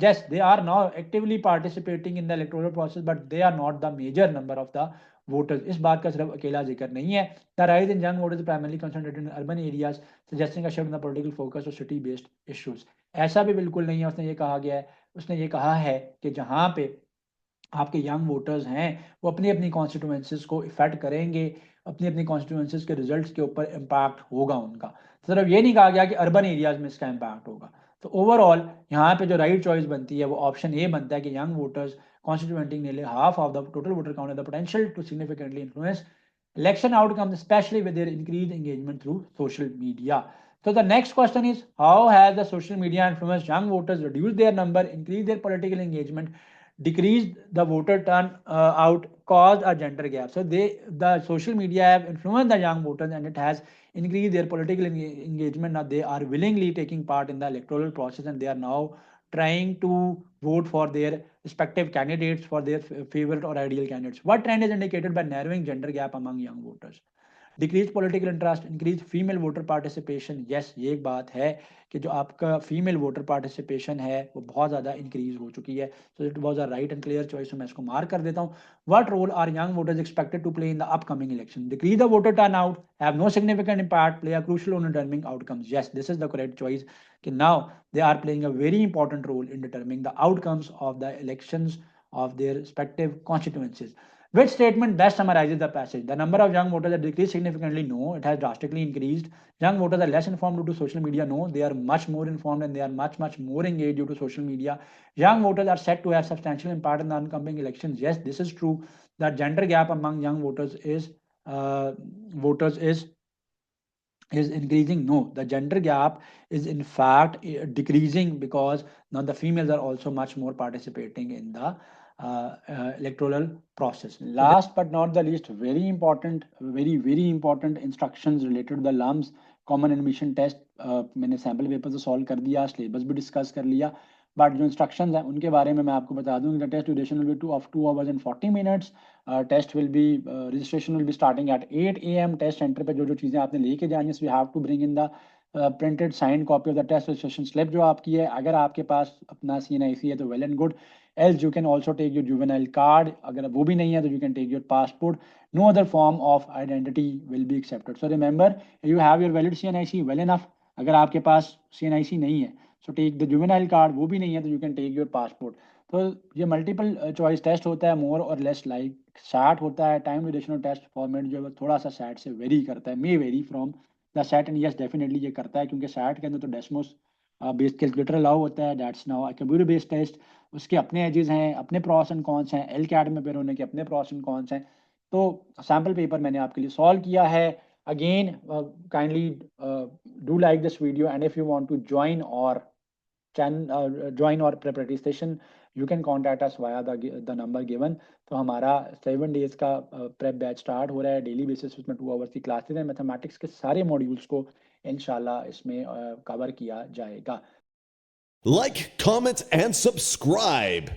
yes, they are now actively participating in the electoral process, but they are not the major number of the voters. इस बात का सिर्फ अकेला जिक्र नहीं है. The rise in young voters is primarily concentrated in urban areas, suggesting a shift in the political focus of city-based issues. ऐसा भी बिल्कुल नहीं है. उसने ये कहा गया है, उसने ये कहा है कि जहाँ पे आपके यंग वोटर्स हैं वो अपनी अपनी कॉन्स्टिट्यूंसीज को इफेक्ट करेंगे, अपनी अपनी कॉन्स्टिट्यूंसीज के रिजल्ट्स के ऊपर इम्पैक्ट होगा उनका. तो सिर्फ ये नहीं कहा गया कि अर्बन एरियाज में इसका इम्पैक्ट होगा. तो ओवरऑल यहाँ पे जो राइट चॉइस बनती है वो ऑप्शन ए बनता है कि young voters constituting nearly half of the total voter count have the potential to significantly influence election outcomes, especially with their increased engagement through social media. So the next question is, how has the social media influenced young voters reduce their number, increase their political engagement, decrease the voter turnout, caused a gender gap? So the social media have influenced the young voters and it has increased their political engagement. Now they are willingly taking part in the electoral process and they are now trying to vote for their respective candidates, for their favorite or ideal candidates. What trend is indicated by narrowing gender gap among young voters? Decrease political interest, increase female voter participation. Yes, ये एक बात है कि जो आपका female voter participation है वो बहुत ज़्यादा इंक्रीज हो चुकी है. So it was a right and clear choice. मैं इसको मार्क कर देता हूँ. What role are young voters expected to play in the upcoming election? Decrease the voter turnout, have no significant impact, play a crucial in determining outcomes. Yes, this is the correct choice कि now they are playing a very important role in determining the outcomes of the elections of their respective constituencies. Which statement best summarizes the passage? The number of young voters has decreased significantly. No, it has drastically increased. Young voters are less informed due to social media. No, they are much more informed and they are much more engaged due to social media. Young voters are set to have substantial impact in the upcoming elections. Yes, this is true. The gender gap among young voters is increasing. No, the gender gap is in fact decreasing because now the females are also much more participating in the electoral process. Last but not the least, very important, very important instructions related to the LUMS common admission test. मैंने sample paper तो solve कर दिया, syllabus भी discuss कर लिया, but जो instructions हैं उनके बारे में मैं आपको बता दूं. The test duration will be 2 hours and 40 minutes. Test will be registration will be starting at 8 AM. Test centre पे जो चीज़ें आपने लेके जानी है, we have to bring in the printed sign copy of the test registration slip जो आपकी है. अगर आपके पास अपना CNIC है तो well and good, else you can also take your juvenile card. अगर वो भी नहीं है तो you can take your passport. No other form of identity will be accepted. So remember, you have your valid CNIC, well enough. अगर आपके पास CNIC नहीं है, so take the juvenile card. वो भी नहीं है तो you can take your passport. तो ये मल्टीपल चॉइस टेस्ट होता है, मोर और लेस लाइक सैट होता है. टाइम ड्यूरेशन टेस्ट फॉर्मेट जो है थोड़ा सा सैट से वेरी करता है, may vary from the SAT. And yes, definitely ये करता है क्योंकि सैट के अंदर तो डेस्मोस बेस्ड कैलकुलेटर अलाउ होता है. That's now computer based test. उसके अपने एजेस हैं, अपने प्रॉस एंड कॉन्स हैं. एल कैट में फिर होने के अपने प्रॉस एंड कॉन्स हैं. तो सैम्पल पेपर मैंने आपके लिए सॉल्व किया है. Again kindly do like this video and if you want to join और join our preparatory session, you can contact us via the number given. तो हमारा 7 days का प्रेप बैच स्टार्ट हो रहा है. डेली बेसिस उसमें 2 hours की classes हैं. मैथमेटिक्स के सारे मॉड्यूल्स को इंशाल्लाह इसमें कवर किया जाएगा. Like, comment, and subscribe.